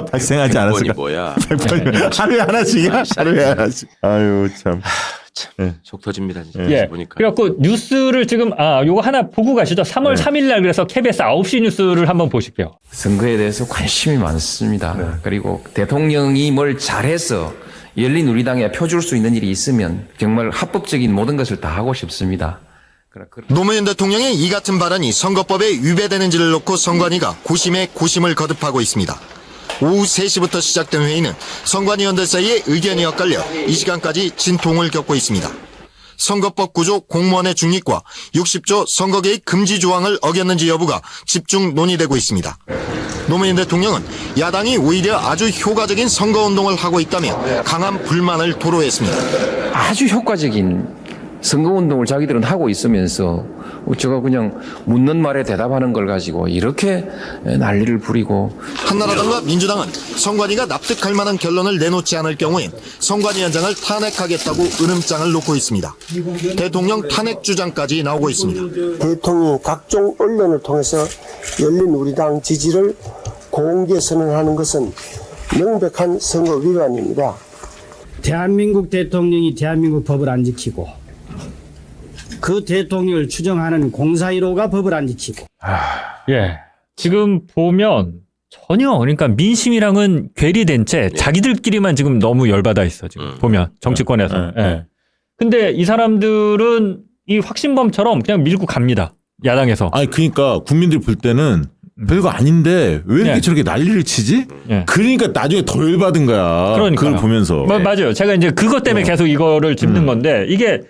발생하지 않았을까? 뭐야? 100번. 하루에 하나씩이야? 하루에 하나씩. 아유 참. 속 터집니다. 진짜 보니까. 그래갖고 뉴스를 지금 요거 하나 보고 가시죠. 3월 3일 날 그래서 KBS 9시 뉴스를 한번 보실게요. 선거에 대해서 관심이 많습니다. 그리고 대통령이 뭘 잘해서 열린우리당에 표줄 수 있는 일이 있으면 정말 합법적인 모든 것을 다 하고 싶습니다. 노무현 대통령의 이 같은 발언이 선거법에 위배되는지를 놓고 선관위가 고심에 고심을 거듭하고 있습니다. 오후 3시부터 시작된 회의는 선관위원들 사이에 의견이 엇갈려 이 시간까지 진통을 겪고 있습니다. 선거법 구조 공무원의 중립과 60조 선거개입 금지 조항을 어겼는지 여부가 집중 논의되고 있습니다. 노무현 대통령은 야당이 오히려 아주 효과적인 선거운동을 하고 있다며 강한 불만을 토로했습니다. 아주 효과적인 선거운동을 자기들은 하고 있으면서 제가 그냥 묻는 말에 대답하는 걸 가지고 이렇게 난리를 부리고. 한나라당과 민주당은 선관위가 납득할 만한 결론을 내놓지 않을 경우엔 선관위원장을 탄핵하겠다고 으름장을 놓고 있습니다. 대통령 탄핵 주장까지 나오고 있습니다. 대통령이 각종 언론을 통해서 열린우리당 지지를 공개 선언하는 것은 명백한 선거 위반입니다. 대한민국 대통령이 대한민국 법을 안 지키고 그 대통령을 추정하는 공사일호가 법을 안 지키고. 지금 보면 전혀 그러니까 민심이랑은 괴리된 채 자기들끼리만 지금 너무 열받아 있어 지금 보면 정치권에서. 근데 이 사람들은 이 확신범처럼 그냥 밀고 갑니다. 야당에서. 아니 그러니까 국민들 볼 때는 별거 아닌데 왜 이렇게 저렇게 난리를 치지? 그러니까 나중에 더 열받은 거야. 그걸 보면서. 맞아요. 제가 이제 그것 때문에 계속 이거를 짚는 건데 이게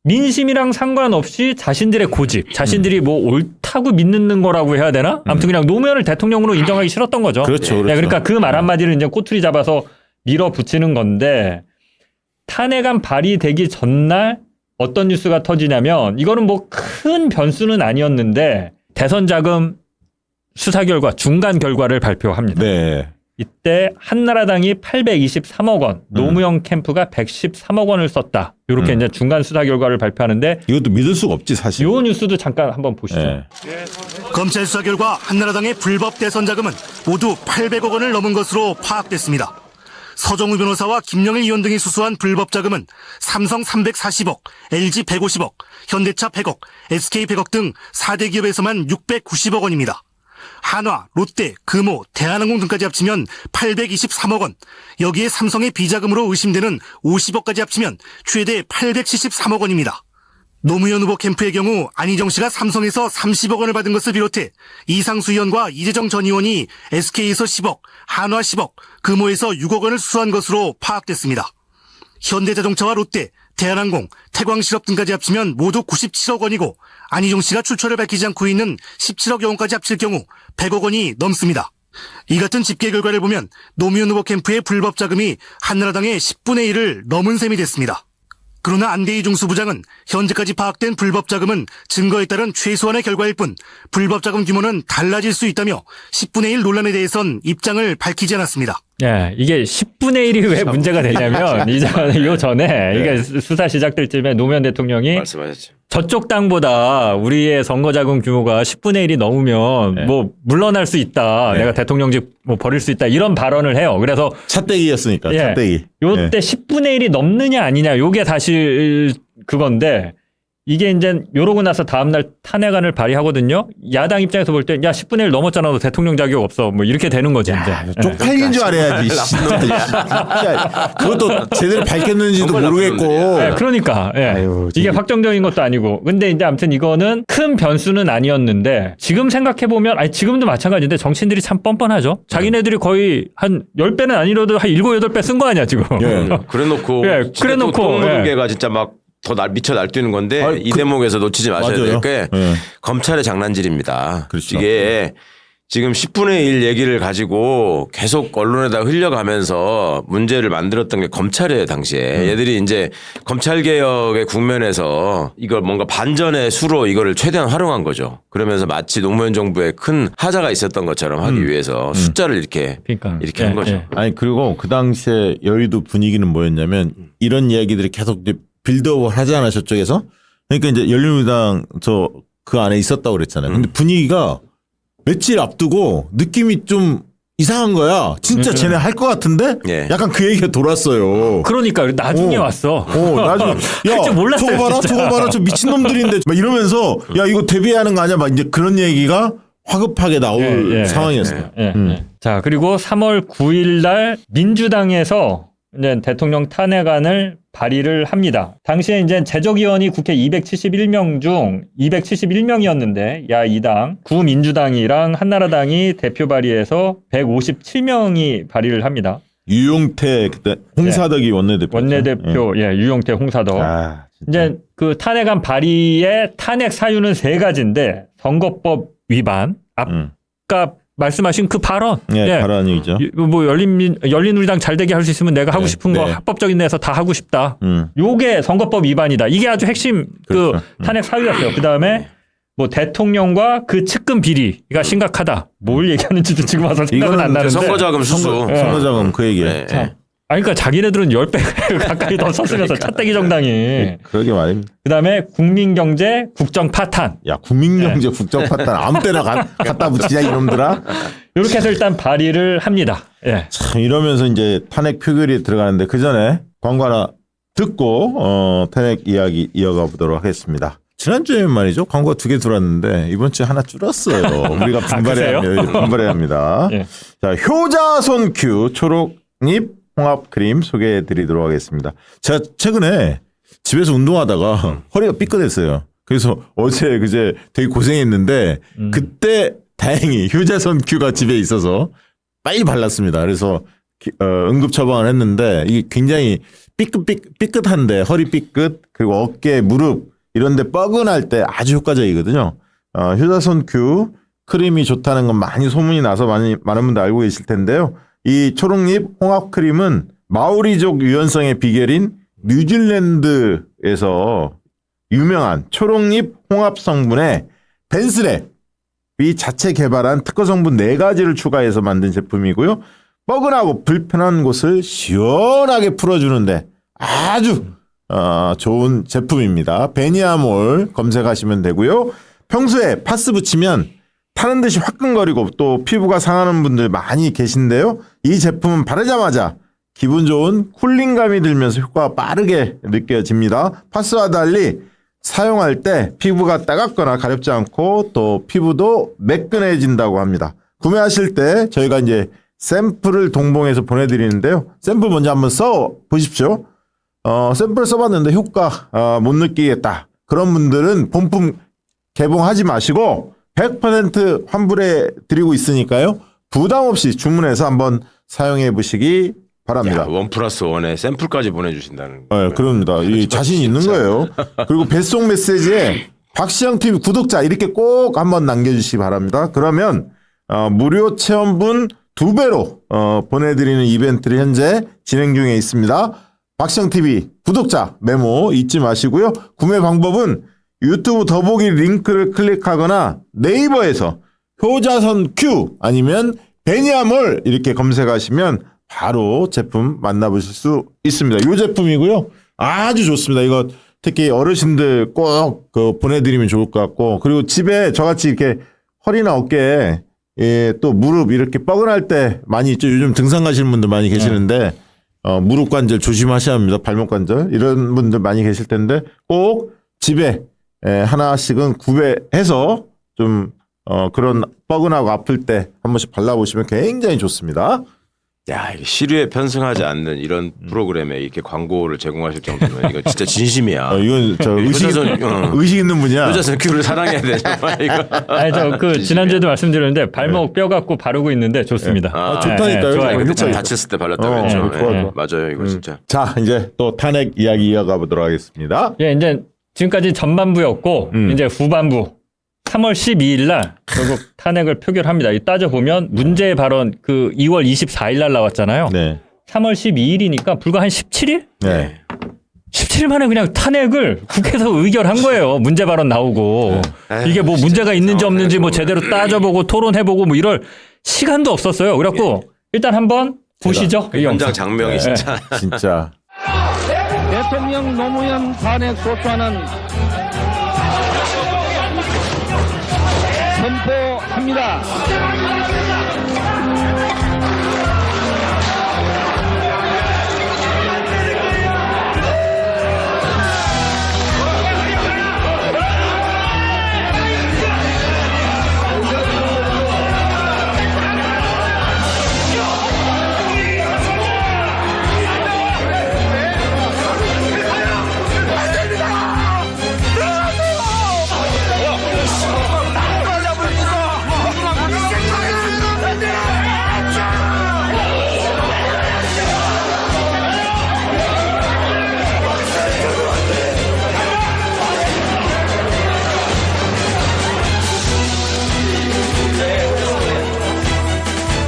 민심이랑 상관없이 자신들의 고집, 자신들이 뭐 옳다고 믿는 거라고 해야 되나? 아무튼 그냥 노무현을 대통령으로 인정하기 싫었던 거죠. 그렇죠. 그러니까 그 말 한마디를 이제 꼬투리 잡아서 밀어붙이는 건데 탄핵안 발의되기 전날 어떤 뉴스가 터지냐면 이거는 뭐 큰 변수는 아니었는데 대선 자금 수사 결과 중간 결과를 발표합니다. 이때 한나라당이 823억 원, 노무현 캠프가 113억 원을 썼다. 이렇게 이제 중간 수사 결과를 발표하는데 이것도 믿을 수가 없지 사실. 이 뉴스도 잠깐 한번 보시죠. 네. 검찰 수사 결과 한나라당의 불법 대선 자금은 모두 800억 원을 넘은 것으로 파악됐습니다. 서정우 변호사와 김영일 의원 등이 수수한 불법 자금은 삼성 340억, LG 150억, 현대차 100억, SK 100억 등 4대 기업에서만 690억 원입니다. 한화, 롯데, 금호, 대한항공 등까지 합치면 823억 원, 여기에 삼성의 비자금으로 의심되는 50억까지 합치면 최대 873억 원입니다. 노무현 후보 캠프의 경우 안희정 씨가 삼성에서 30억 원을 받은 것을 비롯해 이상수 의원과 이재정 전 의원이 SK에서 10억, 한화 10억, 금호에서 6억 원을 수수한 것으로 파악됐습니다. 현대자동차와 롯데, 대한항공, 태광실업 등까지 합치면 모두 97억 원이고 안희정 씨가 출처를 밝히지 않고 있는 17억여 원까지 합칠 경우 100억 원이 넘습니다. 이 같은 집계 결과를 보면 노무현 후보 캠프의 불법 자금이 한나라당의 10분의 1을 넘은 셈이 됐습니다. 그러나 안대희 중수부장은 현재까지 파악된 불법 자금은 증거에 따른 최소한의 결과일 뿐 불법 자금 규모는 달라질 수 있다며 10분의 1 논란에 대해선 입장을 밝히지 않았습니다. 예, 이게 10분의 1이 왜 문제가 되냐면 요 전에 이게 수사 시작될 쯤에 노무현 대통령이 말씀하셨죠. 저쪽 당보다 우리의 선거자금 규모가 10분의 1이 넘으면 뭐 물러날 수 있다. 내가 대통령직 뭐 버릴 수 있다. 이런 발언을 해요. 그래서 찻대기였으니까. 찻대기. 요때 10분의 1이 넘느냐 아니냐 요게 사실 그건데 이게 이제 요러고 나서 다음날 탄핵안을 발의하거든요. 야당 입장에서 볼 때 야 10분의 1 넘었잖아. 너 대통령 자격 없어. 뭐 이렇게 되는 거지. 이제. 쪽팔린 줄 알아야지. 진짜 그것도 제대로 밝혔는지도 모르겠고. 네, 그러니까 아유, 이게 확정적인 것도 아니고. 근데 이제 아무튼 이거는 큰 변수는 아니었는데 지금 생각해 보면 아니 지금도 마찬가지인데 정치인들이 참 뻔뻔하죠. 자기네들이 거의 한 10배는 아니라도 한 7, 8배 쓴 거 아니야 지금. 그래놓고 그래놓고 똥무게가 진짜 막 더 미쳐 날뛰는 건데 이 대목에서 놓치지 마셔야 될 게 검찰의 장난질입니다. 그렇죠. 이게 지금 10분의 1 얘기를 가지고 계속 언론에다 흘려가면서 문제를 만들었던 게 검찰이에요, 당시에. 얘들이 이제 검찰개혁의 국면에서 이걸 뭔가 반전의 수로 이거를 최대한 활용한 거죠. 그러면서 마치 노무현 정부에 큰 하자가 있었던 것처럼 하기 위해서 숫자를 이렇게 한 거죠. 아니, 그리고 그 당시에 여의도 분위기는 뭐였냐면 이런 이야기들이 계속 빌드업을 하잖아, 저쪽에서. 그러니까 이제 열린우리당 그 안에 있었다고 그랬잖아요. 근데 분위기가 며칠 앞두고 느낌이 좀 이상한 거야. 진짜 쟤네 할 것 같은데? 약간 그 얘기가 돌았어요. 그러니까 나중에 왔어. 나중에. 야, 몰랐어요, 저거 봐라, 저 미친놈들인데. 막 이러면서 야, 이거 데뷔하는 거 아니야? 막 이제 그런 얘기가 화급하게 나올 상황이었어요. 자, 그리고 3월 9일 날 민주당에서 이제 대통령 탄핵안을 발의를 합니다. 당시에 이제 재적위원이 국회 271명 중 271명이었는데 야 2당 구민주당이랑 한나라당이 대표 발의해서 157명이 발의를 합니다. 유용태 그때 홍사덕이 원내대표. 유용태 홍사덕. 이제 그 탄핵안 발의의 탄핵 사유는 3가지인데 선거법 위반, 아까 말씀하신 그 발언. 발언이죠. 뭐 열린우리당 잘 되게 할 수 있으면 내가 하고 싶은 거 합법적인 데서 다 하고 싶다. 요게 선거법 위반이다. 이게 아주 핵심 그 탄핵 사유였어요. 그다음에 뭐 대통령과 그 측근 비리가 심각하다. 뭘 얘기하는지도 지금 와서 생각은 안 나는데. 선거자금 수수. 선거자금 그 얘기예요. 아니, 그러니까 자기네들은 10배 가까이 더 썼으면서 찻대기 정당이. 그러게 말입니다. 그 다음에 국민경제 국정 파탄. 야, 국민경제 국정 파탄 아무 때나 갖다 붙이자 이놈들아. 이렇게 해서 일단 발의를 합니다. 참 이러면서 이제 탄핵 표결이 들어가는데 그 전에 광고 하나 듣고 탄핵 이야기 이어가 보도록 하겠습니다. 지난주에 말이죠. 광고가 2개 들어왔는데 이번 주에 하나 줄었어요. 우리가 분발해야 합니다. 자, 효자손 큐 초록잎 홍합 크림 소개해 드리도록 하겠습니다. 제가 최근에 집에서 운동하다가 허리가 삐끗했어요. 그래서 어제 그제 되게 고생했는데 그때 다행히 효자손 큐가 집에 있어서 빨리 발랐습니다. 그래서 응급 처방을 했는데 이게 굉장히 삐끗한데 허리 삐끗 그리고 어깨 무릎 이런 데 뻐근할 때 아주 효과적이거든요. 효자손 큐 크림이 좋다는 건 많이 소문이 나서 많은 분들 알고 계실 텐데요. 이 초록잎 홍합 크림은 마오리족 유연성의 비결인 뉴질랜드에서 유명한 초록잎 홍합 성분에 벤스랩이 자체 개발한 특허 성분 4가지를 추가해서 만든 제품이고요. 뻐근하고 불편한 곳을 시원하게 풀어주는데 아주 좋은 제품입니다. 베니아몰 검색하시면 되고요. 평소에 파스 붙이면 타는 듯이 화끈거리고 또 피부가 상하는 분들 많이 계신데요. 이 제품은 바르자마자 기분 좋은 쿨링감이 들면서 효과가 빠르게 느껴집니다. 파스와 달리 사용할 때 피부가 따갑거나 가렵지 않고 또 피부도 매끈해진다고 합니다. 구매하실 때 저희가 이제 샘플을 동봉해서 보내드리는데요. 샘플 먼저 한번 써 보십시오. 샘플 써봤는데 효과 못 느끼겠다. 그런 분들은 본품 개봉하지 마시고 100% 환불해 드리고 있으니까요. 부담 없이 주문해서 한번 사용해 보시기 바랍니다. 1+1에 샘플까지 보내주신다는. 네, 그럽니다. 이 자신 있는 거예요. 그리고 배송 메시지에 박시영TV 구독자 이렇게 꼭 한번 남겨주시기 바랍니다. 그러면 무료 체험분 2배로 보내드리는 이벤트를 현재 진행 중에 있습니다. 박시영TV 구독자 메모 잊지 마시고요. 구매 방법은 유튜브 더보기 링크를 클릭하거나 네이버에서 효자선 Q 아니면 베니아몰 이렇게 검색하시면 바로 제품 만나보실 수 있습니다. 이 제품이고요. 아주 좋습니다. 이거 특히 어르신들 꼭 보내드리면 좋을 것 같고, 그리고 집에 저같이 이렇게 허리나 어깨에 또 무릎 이렇게 뻐근할 때 많이 있죠. 요즘 등산 가시는 분들 많이 계시는데 무릎 관절 조심하셔야 합니다. 발목 관절 이런 분들 많이 계실 텐데 꼭 집에 하나씩은 구매해서 좀 그런 뻐근하고 아플 때 한 번씩 발라보시면 굉장히 좋습니다. 야, 이게 시류에 편승하지 않는 이런 프로그램에 이렇게 광고를 제공하실 정도면 이거 진짜 진심이야. 이건 저 의식 있는 분이야. 효자선 큐를 사랑해야 돼 정말 이거. 아니 저 지난주에도 말씀드렸는데 발목 뼈 갖고 바르고 있는데 좋습니다. 좋다니까요. 좋아요. 그때 다쳤을 때 발랐다고 그랬죠. 좋아. 맞아요, 이거 진짜. 자, 이제 또 탄핵 이야기 이어가 보도록 하겠습니다. 예, 이제 지금까지 전반부였고 이제 후반부 3월 12일 날 결국 탄핵을 표결합니다. 이 따져보면 문제의 발언 그 2월 24일 날 나왔잖아요. 네. 3월 12일이니까 불과 한 17일? 네. 17일 만에 그냥 탄핵을 국회에서 의결한 거예요. 문제 발언 나오고. 이게 뭐 문제가 있는지 없는지 뭐 제대로 따져보고 토론해보고 뭐 이럴 시간도 없었어요. 그래갖고 일단 한번 보시죠. 이 현장 장면이 진짜. 진짜. 대통령 노무현 탄핵 소추안은 선포합니다.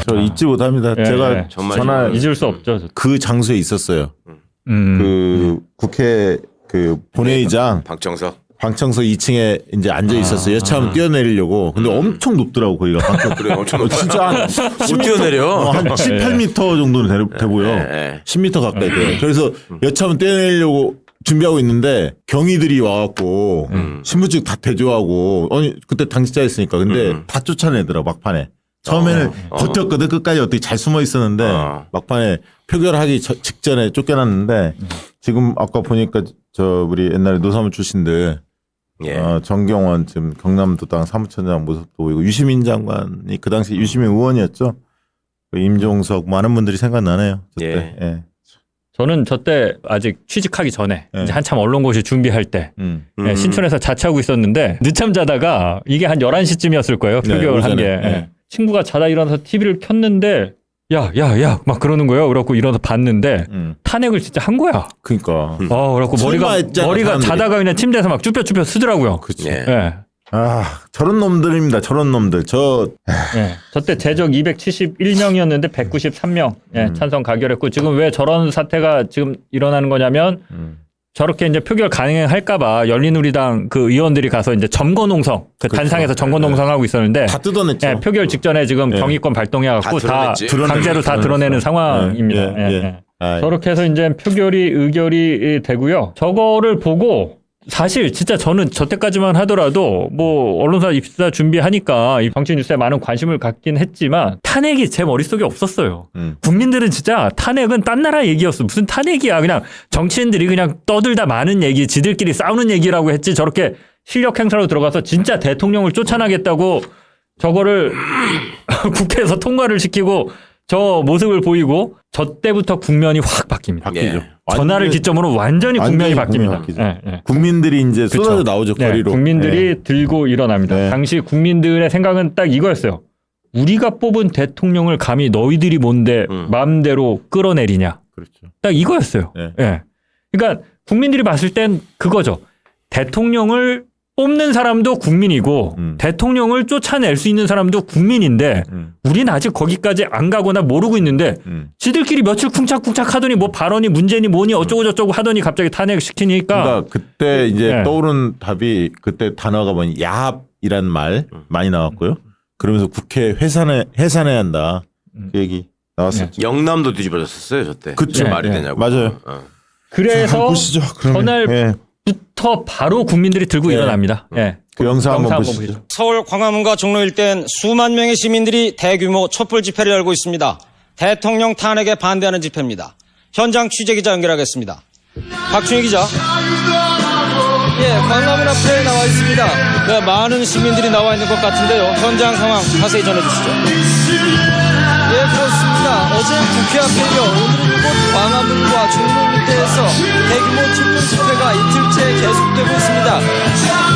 저 잊지 못합니다. 제가 전화 잊을 수 없죠. 그 장소에 있었어요. 그 국회 그 본회의장 방청석 2층에 이제 앉아 있었어요. 여차하면 뛰어내리려고. 근데 엄청 높더라고 거기가. 그래, 엄청 높아. 진짜 한 못 뛰어내려. 한 7, 8m 정도는 돼 보여. 10m 가까이 돼요. 그래서 여차하면 뛰어내리려고 준비하고 있는데 경위들이 와갖고 신분증 다 대조하고 그때 당직자였으니까 근데 다 쫓아내더라 막판에. 처음에는 버텼거든. 끝까지 어떻게 잘 숨어 있었는데 막판에 표결하기 직전에 쫓겨났는데 지금 아까 보니까 저 우리 옛날에 노사모 출신들 정경원 지금 경남도당 사무처장 모습도 보이고 유시민 장관이 그 당시 유시민 의원이었죠. 임종석 많은 분들이 생각나네요. 저때. 저는 저때 아직 취직하기 전에 이제 한참 언론고시 준비할 때 신촌에서 자취하고 있었는데 늦잠 자다가 이게 한 11시쯤이었을 거예요. 표결한 게. 친구가 자다 일어나서 TV를 켰는데 야 막 그러는 거예요. 그래갖고 일어나서 봤는데 탄핵을 진짜 한 거야. 그러니까. 그래갖고 머리가 자다가 그냥 침대에서 막 쭈뼛쭈뼛 쓰더라고요. 그렇죠. 저런 놈들입니다. 저런 놈들. 저 때 제적 271명이었는데 193명 찬성 가결했고 지금 왜 저런 사태가 지금 일어나는 거냐면 저렇게 이제 표결 가능할까봐 열린우리당 그 의원들이 가서 이제 점거농성, 그 단상에서 점거농성하고 있었는데 다 뜯어냈죠. 예, 표결 직전에 지금 경위권 발동해갖고 다 강제로 다 드러내는 상황입니다. 저렇게 해서 이제 의결이 되고요. 저거를 보고 사실 진짜 저는 저때까지만 하더라도 뭐 언론사 입사 준비하니까 이 정치 뉴스에 많은 관심을 갖긴 했지만 탄핵이 제 머릿속에 없었어요. 국민들은 진짜 탄핵은 딴 나라 얘기였어. 무슨 탄핵이야. 그냥 정치인들이 그냥 떠들다 많은 얘기, 지들끼리 싸우는 얘기라고 했지 저렇게 실력 행사로 들어가서 진짜 대통령을 쫓아나겠다고 저거를 국회에서 통과를 시키고 저 모습을 보이고 저 때부터 국면이 확 바뀝니다. 바뀌죠. 전화를 기점으로 완전히 국면이 바뀝니다. 국민들이 이제 쏟아져 나오죠, 거리로. 국민들이 들고 일어납니다. 당시 국민들의 생각은 딱 이거였어요. 우리가 뽑은 대통령을 감히 너희들이 뭔데 마음대로 끌어내리냐. 그렇죠. 딱 이거였어요. 그러니까 국민들이 봤을 땐 그거죠. 대통령을 뽑는 사람도 국민이고 대통령을 쫓아낼 수 있는 사람도 국민인데 우린 아직 거기까지 안 가거나 모르고 있는데 지들끼리 며칠 쿵짝쿵짝 하더니 뭐 발언이 문제니 뭐니 어쩌고 저쩌고 하더니 갑자기 탄핵시키니까 그러니까 그때 이제 떠오른 답이 그때 단어가 뭐니 야합이란 말 많이 나왔고요. 그러면서 국회 해산해야 한다. 그 얘기 나왔었죠. 영남도 뒤집어졌었어요, 저때. 그쵸. 말이 되냐고. 맞아요. 그래서 보시죠, 전날부터 바로 국민들이 들고 일어납니다. 그 영상 한번 보시죠. 서울 광화문과 종로 일대엔 수만 명의 시민들이 대규모 촛불 집회를 열고 있습니다. 대통령 탄핵에 반대하는 집회입니다. 현장 취재기자 연결하겠습니다. 박준희 기자. 광화문 앞에 나와 있습니다. 많은 시민들이 나와 있는 것 같은데요. 현장 상황 자세히 전해주시죠. 그렇습니다. 어제 국회 앞에 이어 오늘은 이곳 광화문과 종로 일대에서 대규모 촛불 집회가 이틀째 계속되고 있습니다.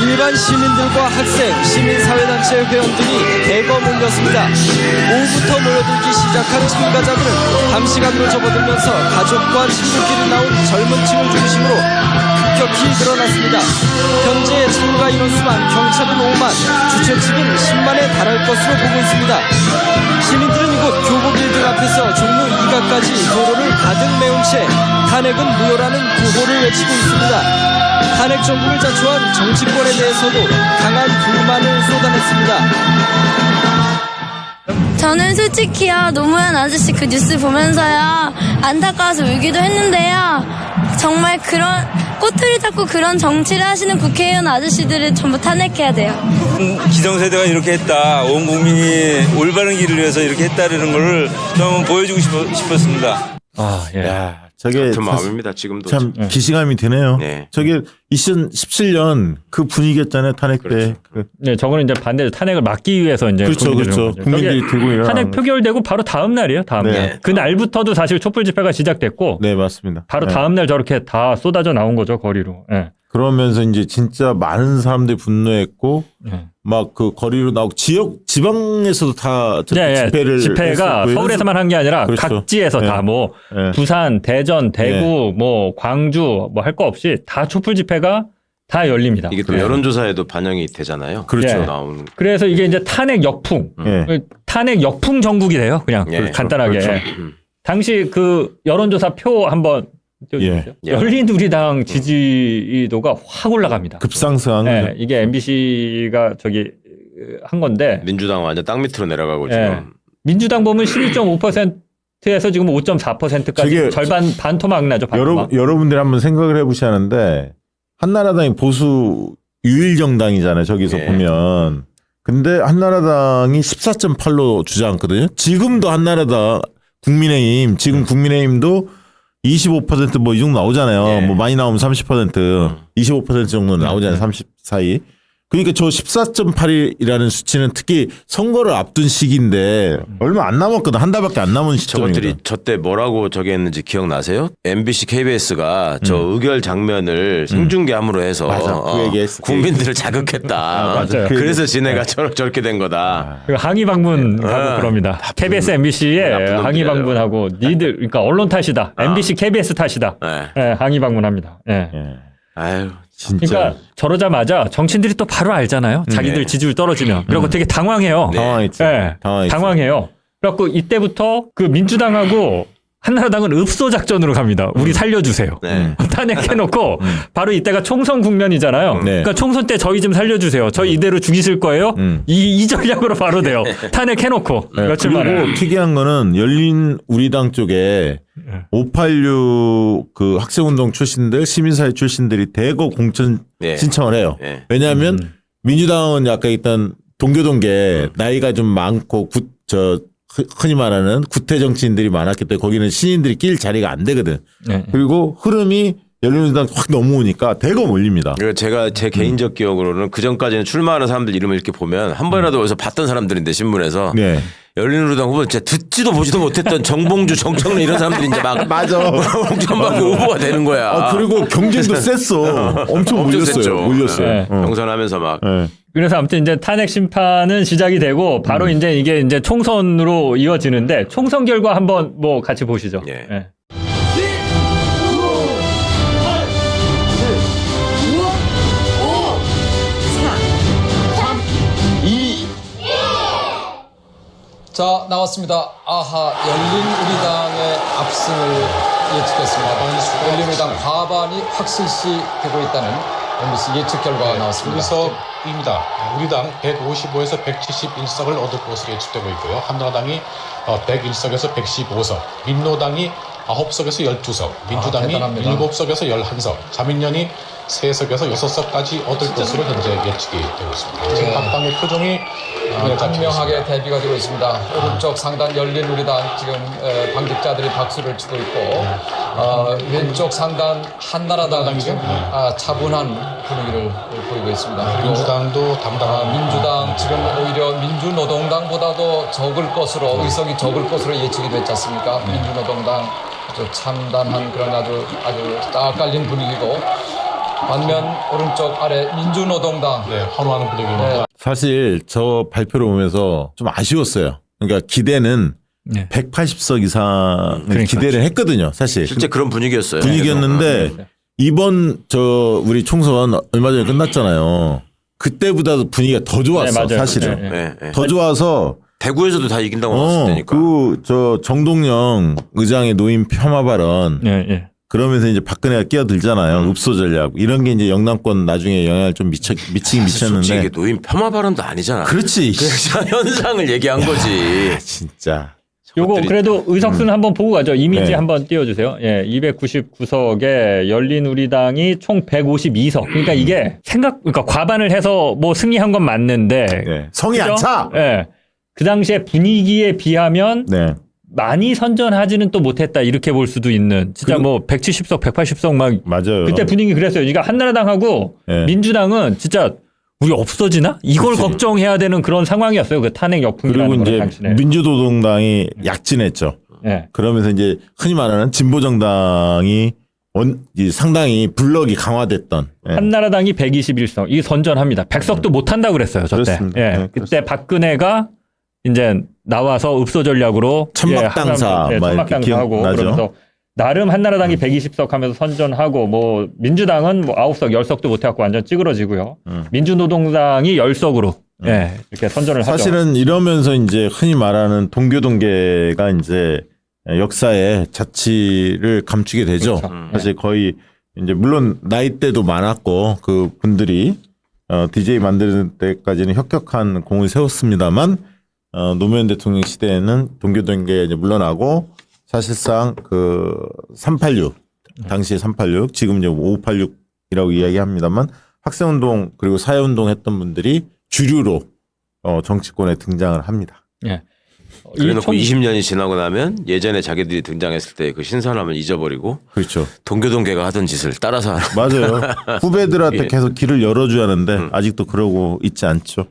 일반 시민들과 학생, 시민사회단체 회원들이 대거 몰렸습니다. 오후부터 모여들기 시작한 참가자들은 밤시간으로 접어들면서 가족과 친구끼리 나온 젊은 층을 중심으로 급격히 늘어났습니다. 현재 참가 인원수만 경찰은 5만, 주최 측은 10만에 달할 것으로 보고 있습니다. 시민들은 이곳 교보빌딩 앞에서 종로 2가까지 도로를 가득 메운 채 탄핵은 무효라는 구호를 외치고 있습니다. 탄핵 정국을 자초한 정치권에 대해서도 강한 불만을 쏟아냈습니다. 저는 솔직히요 노무현 아저씨 그 뉴스 보면서요 안타까워서 울기도 했는데요. 정말 그런 꼬투리 잡고 그런 정치를 하시는 국회의원 아저씨들을 전부 탄핵해야 돼요. 기성세대가 이렇게 했다. 온 국민이 올바른 길을 위해서 이렇게 했다는 걸 좀 보여주고 싶었습니다. 저게 같은 마음입니다. 지금도 참 기시감이 드네요. 저게 2017년 그 분위기였잖아요. 탄핵 때. 네, 저거는 이제 반대로 탄핵을 막기 위해서 이제 그렇죠. 국민들이 들고 일어나는 탄핵 표결되고 바로 다음 날이에요. 다음 날. 그 날부터도 사실 촛불 집회가 시작됐고. 네, 맞습니다. 바로 다음 날 저렇게 다 쏟아져 나온 거죠, 거리로. 그러면서 이제 진짜 많은 사람들이 분노했고 막 그 거리로 나오고 지방에서도 다 집회가 했었고요. 서울에서만 한 게 아니라 각지에서 다 뭐 부산, 대전, 대구, 뭐 광주 뭐 할 거 없이 다 촛불 집회가 다 열립니다. 이게 또 여론조사에도 반영이 되잖아요. 그렇죠. 나오는. 그래서 이게 이제 탄핵 역풍, 탄핵 역풍 전국이 돼요. 그냥 간단하게. 당시 그 여론조사 표 한번 열린우리당 지지도가 확 올라갑니다. 급상승한 거죠. 이게 MBC가 저기 한 건데 민주당 완전 땅 밑으로 내려가고 지금. 민주당 보면 11.5%에서 지금 5.4%까지 절반 반토막 나죠. 여러분들이 한번 생각을 해보셔야 하는데 한나라당이 보수 유일 정당이잖아요. 저기서 보면. 근데 한나라당이 14.8로 주저앉거든요. 지금도 한나라당 국민의힘도 25% 뭐 이 정도 나오잖아요. 뭐 많이 나오면 30%, 25% 정도 나오잖아요. 30 사이. 그러니까 저 14.8이라는 수치는 특히 선거를 앞둔 시기인데 얼마 안 남았거든. 한 달밖에 안 남은 시점입니다. 저것들이 저때 뭐라고 저기 했는지 기억나세요? MBC, KBS가 저 의결 장면을 생중계함으로 해서 국민들을 자극했다. 그래서 지네가 저렇게 된 거다. 항의 방문하고 그럽니다. KBS, MBC에 항의 방문하고 니들 그러니까 언론 탓이다. MBC, KBS 탓이다. 항의 방문합니다. 아유. 진짜. 그러니까 저러자마자 정치인들이 또 바로 알잖아요. 자기들 지지율 떨어지면. 그리고 되게 당황해요. 당황했죠. 당황해요. 그래갖고 이때부터 그 민주당하고 한나라당은 읍소 작전으로 갑니다. 우리 살려주세요. 네. 탄핵해놓고 바로 이때가 총선 국면이잖아요. 네. 그러니까 총선 때 저희 좀 살려주세요. 저희 이대로 죽이실 거예요? 이 전략으로 바로 돼요. 탄핵해놓고 며칠 만에. 그리고 특이한 거는 열린 우리당 쪽에 586 그 학생운동 출신들, 시민사회 출신들이 대거 공천 네. 신청을 해요. 네. 왜냐하면 민주당은 약간 일단 동교동계 나이가 좀 많고 흔히 말하는 구태 정치인들이 많았기 때문에 거기는 신인들이 낄 자리가 안 되거든. 네. 그리고 흐름이 열린우리당 확 넘어오니까 대거 몰립니다. 그리고 제가 제 개인적 기억으로는 그 전까지는 출마하는 사람들 이름을 이렇게 보면 한 번이라도 어디서 봤던 사람들인데 신문에서 네. 열린우리당 후보 진짜 듣지도 보지도 못했던 정봉주, 정청래 이런 사람들이 이제 막 맞아. 공천받고 후보가 되는 거야. 그리고 경쟁도 셌어. 엄청 몰렸어요. 몰렸어요. 네. 경선하면서 막. 네. 그래서 아무튼 이제 탄핵 심판은 시작이 되고 바로 이제 이게 이제 총선으로 이어지는데 총선 결과 한번 뭐 같이 보시죠. 예. 예. 자, 나왔습니다. 아하, 열린우리당의 압승을 예측했습니다. 열린우리당 과반이 확실시 되고 있다는 MBC 예측 결과가 나왔습니다. 입니다. 우리당 155에서 171석을 얻을 것으로 예측되고 있고요. 한나라당이 101석에서 115석, 민노당이 9석에서 12석, 민주당이 대단합니다. 7석에서 11석, 자민련이 3석에서 6석까지 얻을 것으로 현재 예측이 되고 있습니다. 지금 각 당의 표정이 분명하게 대비가 되고 있습니다. 오른쪽 상단 열린우리당 지금 당직자들이 박수를 치고 있고 왼쪽 상단 한나라당 지금 차분한 분위기를 보이고 있습니다. 그리고 민주당도 당당한 민주당 지금 오히려 민주노동당보다도 적을 것으로 의석이 적을 것으로 예측이 됐지 않습니까? 민주노동당 아주 참담한 그런 아주 딱 깔린 분위기고 반면 오른쪽 아래 민주노동당 환호하는 분위기입니다. 사실 저 발표를 보면서 좀 아쉬웠어요. 그러니까 기대는 180석 이상을 기대를 했거든요. 사실 실제 그런 분위기였어요. 분위기였는데 이번 우리 총선 얼마 전에 끝났잖아요. 그때보다도 분위기가 더 좋았어. 네, 사실은 더 좋아서 대구에서도 다 이긴다고 나왔을 때니까. 정동영 의장의 노인 폄하 발언. 그러면서 이제 박근혜가 끼어들잖아요. 읍소 전략. 이런 게 이제 영남권 나중에 영향을 좀 미치긴 미쳤는데. 솔직히 노인 폄하 발언도 아니잖아. 그렇지. 그냥 현상을 얘기한 거지. 진짜. 요거 그래도 의석수는 한번 보고 가죠. 이미지 네. 한번 띄워주세요. 예, 299석에 열린우리당이 총 152석. 그러니까 이게 그러니까 과반을 해서 뭐 승리한 건 맞는데. 성이 안 차. 예. 그 당시에 분위기에 비하면 많이 선전하지는 또 못했다 이렇게 볼 수도 있는 진짜 뭐 170석, 180석 막 맞아요. 그때 분위기 그랬어요. 그러니까 한나라당하고 민주당은 진짜 우리 없어지나? 이걸 걱정해야 되는 그런 상황이었어요. 그 탄핵 역풍이라는 그리고 걸 이제 당시에. 민주노동당이 약진했죠. 그러면서 이제 흔히 말하는 진보정당이 상당히 블럭이 강화됐던. 한나라당이 121석. 이게 선전합니다. 100석도 못 한다고 그랬어요. 저때. 그렇습니다. 그때 박근혜가 이제 나와서 읍소 전략으로 천막당사 천막당사하고 그러면서 나름 한나라당이 120석 하면서 선전하고 뭐 민주당은 뭐 9석, 10석도 못 해갖고 완전 찌그러지고요. 민주노동당이 10석으로 이렇게 선전을 하죠. 사실은 이러면서 이제 흔히 말하는 동교동계가 이제 역사의 자취를 감추게 되죠. 그렇죠. 사실 거의 이제 물론 나이대도 많았고 그 분들이 DJ 만드는 때까지는 혁혁한 공을 세웠습니다만 노무현 대통령 시대에는 동교동계가 이제 물러나고 사실상 그 386 당시에 386 지금 이제 586이라고 이야기합니다만 학생운동 그리고 사회운동 했던 분들이 주류로 정치권에 등장을 합니다. 그래놓고 20년이 지나고 나면 예전에 자기들이 등장했을 때 그 신선함을 잊어버리고 그렇죠. 동교동계가 하던 짓을 따라서 맞아요. 후배들한테 계속 길을 열어줘야 하는데 아직도 그러고 있지 않죠.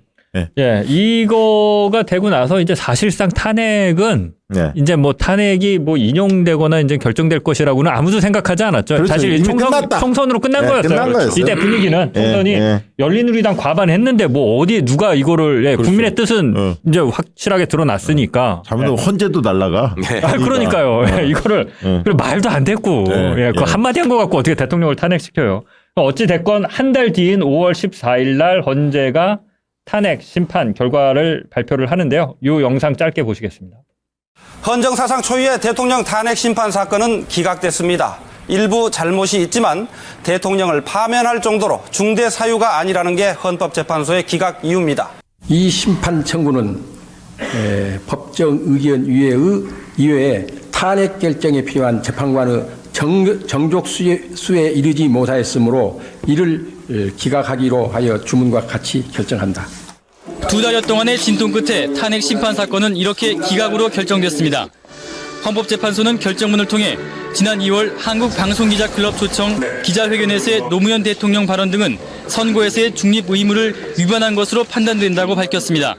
이거가 되고 나서 이제 사실상 탄핵은 이제 뭐 탄핵이 뭐 인용되거나 이제 결정될 것이라고는 아무도 생각하지 않았죠. 그렇죠. 사실 총선으로 끝난 거였어요. 끝난 거였어요. 이때 분위기는 총선이 열린우리당 과반했는데 뭐 어디에 누가 이거를 국민의 뜻은 이제 확실하게 드러났으니까. 잘못하면 헌재도 날라가. 그러니까요. 이거를 말도 안 됐고 그 한마디 한 거 갖고 어떻게 대통령을 탄핵시켜요. 어찌 됐건 한 달 뒤인 5월 14일 날 헌재가 탄핵 심판 결과를 발표를 하는데요. 이 영상 짧게 보시겠습니다. 헌정사상 초유의 대통령 탄핵 심판 사건은 기각됐습니다. 일부 잘못이 있지만 대통령을 파면할 정도로 중대 사유가 아니라는 게 헌법재판소의 기각 이유입니다. 이 심판 청구는 법정 의견 이외에 탄핵 결정에 필요한 재판관의 정족수에 이르지 못하였으므로 이를 기각하기로 하여 주문과 같이 결정한다. 2달여 동안의 진통 끝에 탄핵 심판 사건은 이렇게 기각으로 결정됐습니다. 헌법재판소는 결정문을 통해 지난 2월 한국방송기자클럽 초청 기자회견에서의 노무현 대통령 발언 등은 선거에서의 중립 의무를 위반한 것으로 판단된다고 밝혔습니다.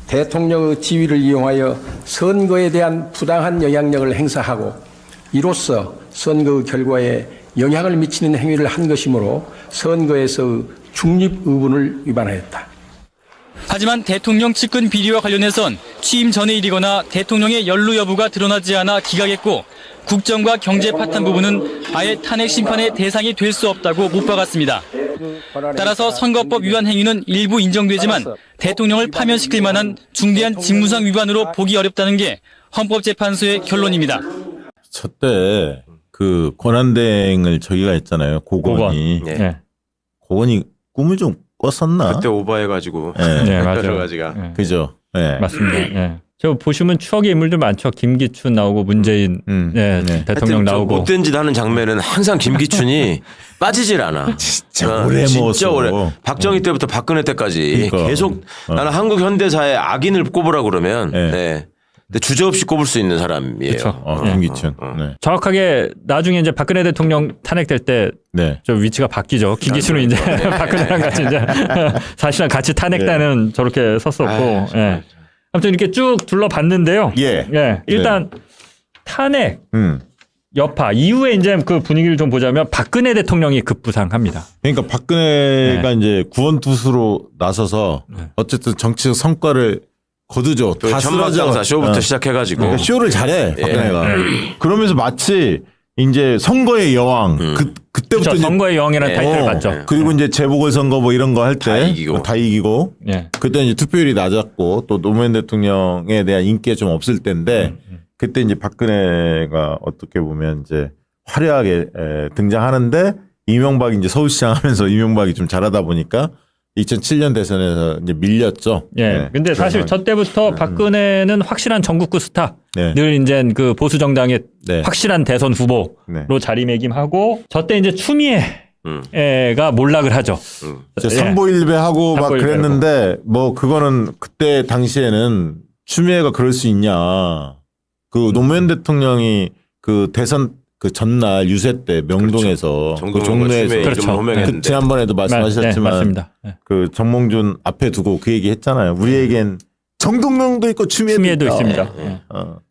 대통령의 지위를 이용하여 선거에 대한 부당한 영향력을 행사하고 이로써 선거 결과에 영향을 미치는 행위를 한 것이므로 선거에서의 중립 의무를 위반하였다. 하지만 대통령 측근 비리와 관련해선 취임 전의 일이거나 대통령의 연루 여부가 드러나지 않아 기각했고 국정과 경제 파탄 부분은 아예 탄핵 심판의 대상이 될 수 없다고 못 박았습니다. 따라서 선거법 위반 행위는 일부 인정되지만 대통령을 파면시킬 만한 중대한 직무상 위반으로 보기 어렵다는 게 헌법재판소의 결론입니다. 저때 그 권한대행을 저기가 했잖아요. 고건이. 네. 고건이 꿈을 좀 꿨었나? 그때 오버해가지고. 네, 맞아요. 여러 가지가. 네. 그죠. 네. 맞습니다. 네. 저 보시면 추억의 인물들 많죠. 김기춘 나오고 문재인 대통령 나오고. 못된 짓 하는 장면은 항상 김기춘이 빠지질 않아. 진짜 오래 먹었어. 진짜 오래. 박정희 때부터 박근혜 때까지 그러니까. 계속 나는 한국 현대사의 악인을 꼽으라 그러면 근데 주저없이 꼽을 수 있는 사람이에요. 그렇죠. 김기춘. 네. 정확하게 나중에 이제 박근혜 대통령 탄핵될 때 저 위치가 바뀌죠. 김기춘은 이제 박근혜랑 같이 이제 사실상 같이 탄핵단은 저렇게 섰었고. 아무튼 이렇게 쭉 둘러봤는데요. 일단 탄핵 여파 이후에 이제 그 분위기를 좀 보자면 박근혜 대통령이 급부상합니다. 그러니까 박근혜가 이제 구원투수로 나서서 어쨌든 정치적 성과를 거두죠. 다 전막장사 쇼부터 시작해가지고. 그러니까 쇼를 잘해 박근혜가. 그러면서 마치 이제 선거의 여왕 그때부터 그렇죠. 선거의 여왕이라는 타이틀을 받죠. 그리고 이제 재보궐선거 뭐 이런 거 할 때 다 이기고 그때 이제 투표율이 낮았고 또 노무현 대통령에 대한 인기가 좀 없을 때인데 그때 이제 박근혜가 어떻게 보면 이제 화려하게 등장하는데 이명박이 이제 서울시장 하면서 이명박이 좀 잘하다 보니까 2007년 대선에서 이제 밀렸죠. 근데 사실 저 때부터 박근혜는 확실한 전국구 스타. 늘 이제 그 보수 정당의 확실한 대선 후보로 자리매김하고 저 때 이제 추미애가 몰락을 하죠. 삼보일배하고 막 그랬는데 뭐 그거는 그때 당시에는 추미애가 그럴 수 있냐. 그 노무현 대통령이 그 대선 그 전날 유세 때 명동에서 그 종로에서 그 지난번에도 말씀하셨지만 그 정몽준 앞에 두고 그 얘기 했잖아요. 우리에겐 정동영도 있고 추미애도 있습니다.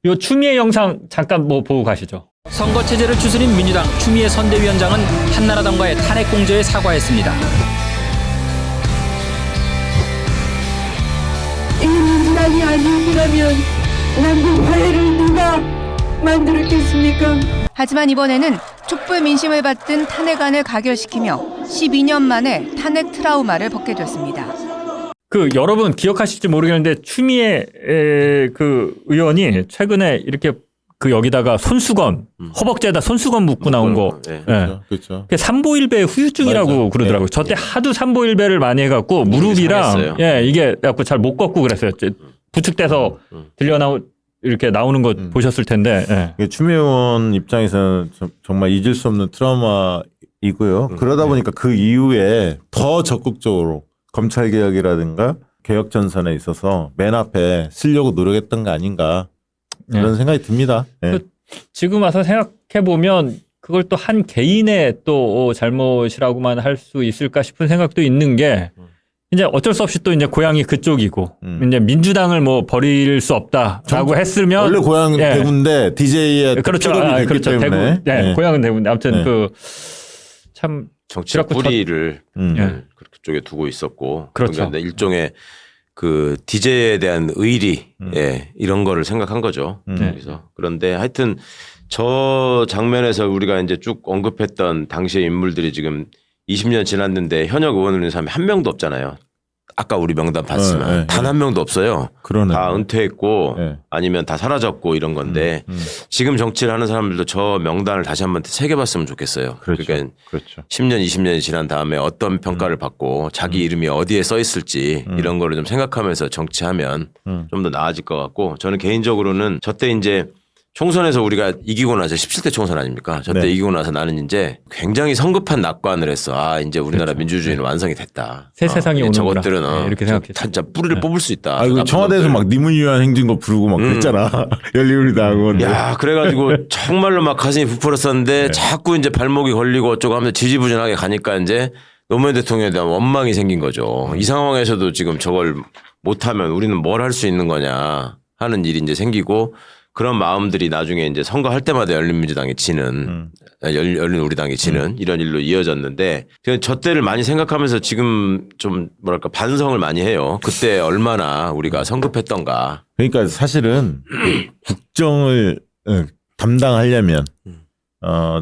요 추미애 영상 잠깐 뭐 보고 가시죠. 선거 체제를 추스린 민주당 추미애 선대위원장은 한나라당과의 탄핵 공조에 사과했습니다. 이 민주당이 아니었더라면 남북 화해를 누가 만들었겠습니까? 하지만 이번에는 촛불 민심을 받든 탄핵안을 가결시키며 12년 만에 탄핵 트라우마를 벗게 됐습니다. 그 여러분 기억하실지 모르겠는데 추미애 그 의원이 최근에 이렇게 그 여기다가 손수건 허벅지에다 손수건 묶고 나온 거. 그렇죠. 삼보일배 후유증이라고 그러더라고요. 저 때 하도 삼보일배를 많이 해갖고 무릎이랑 이게 갖고 잘 못 걷고 그랬어요. 부축돼서 이렇게 나오는 거 보셨을 텐데. 추미애 의원 입장에서는 정말 잊을 수 없는 트라우마이고요. 그러다 보니까 그 이후에 더 적극적으로 검찰개혁이라든가 개혁전선에 있어서 맨 앞에 쓰려고 노력했던 거 아닌가 그런 생각이 듭니다. 지금 와서 생각해보면 그걸 또 한 개인의 또 잘못이라고만 할 수 있을까 싶은 생각도 있는 게 이제 어쩔 수 없이 또 이제 고향이 그쪽이고 이제 민주당을 뭐 버릴 수 없다라고 했으면 원래 고향은 대구인데 DJ의 그렇죠. 그렇죠. 때문에. 대구. 고향은 대구인데 아무튼 그 참 정치적 뿌리를 그쪽에 두고 있었고 그런데 일종의 그 DJ에 대한 의리 이런 거를 생각한 거죠. 그래서 그런데 하여튼 저 장면에서 우리가 이제 쭉 언급했던 당시의 인물들이 지금 20년 지났는데 현역 의원을 있는 사람이 한 명도 없잖아요. 아까 우리 명단 봤지만 단 한 명도 없어요. 그러네. 다 은퇴했고 아니면 다 사라졌고 이런 건데 지금 정치를 하는 사람들도 저 명단을 다시 한번 새겨봤으면 좋겠어요. 그렇죠. 그러니까 그렇죠. 10년, 20년이 지난 다음에 어떤 평가를 받고 자기 이름이 어디에 써 있을지 이런 거를 좀 생각하면서 정치하면 좀 더 나아질 것 같고 저는 개인적으로는 저때 이제 총선에서 우리가 이기고 나서 17대 총선 아닙니까? 저때 네. 이기고 나서 나는 이제 굉장히 성급한 낙관을 했어. 아, 이제 우리나라 민주주의는 완성이 됐다. 새 세상이 이제 오는구나. 저것들은 네, 이렇게 생각했죠. 진짜 뿌리를 뽑을 수 있다. 아, 그 청와대에서 막 니문유한 행진곡 부르고 막 그랬잖아. 열린우리당은. 야, 그래가지고 정말로 막 가슴이 부풀었었는데 자꾸 이제 발목이 걸리고 어쩌고 하면서 지지부진하게 가니까 이제 노무현 대통령에 대한 원망이 생긴 거죠. 이 상황에서도 지금 저걸 못하면 우리는 뭘 할 수 있는 거냐 하는 일이 이제 생기고 그런 마음들이 나중에 이제 선거할 때마다 열린민주당이 지는, 열린우리당이 지는 이런 일로 이어졌는데 저 때를 많이 생각하면서 지금 좀 뭐랄까 반성을 많이 해요. 그때 얼마나 우리가 성급했던가. 그러니까 사실은 국정을 담당하려면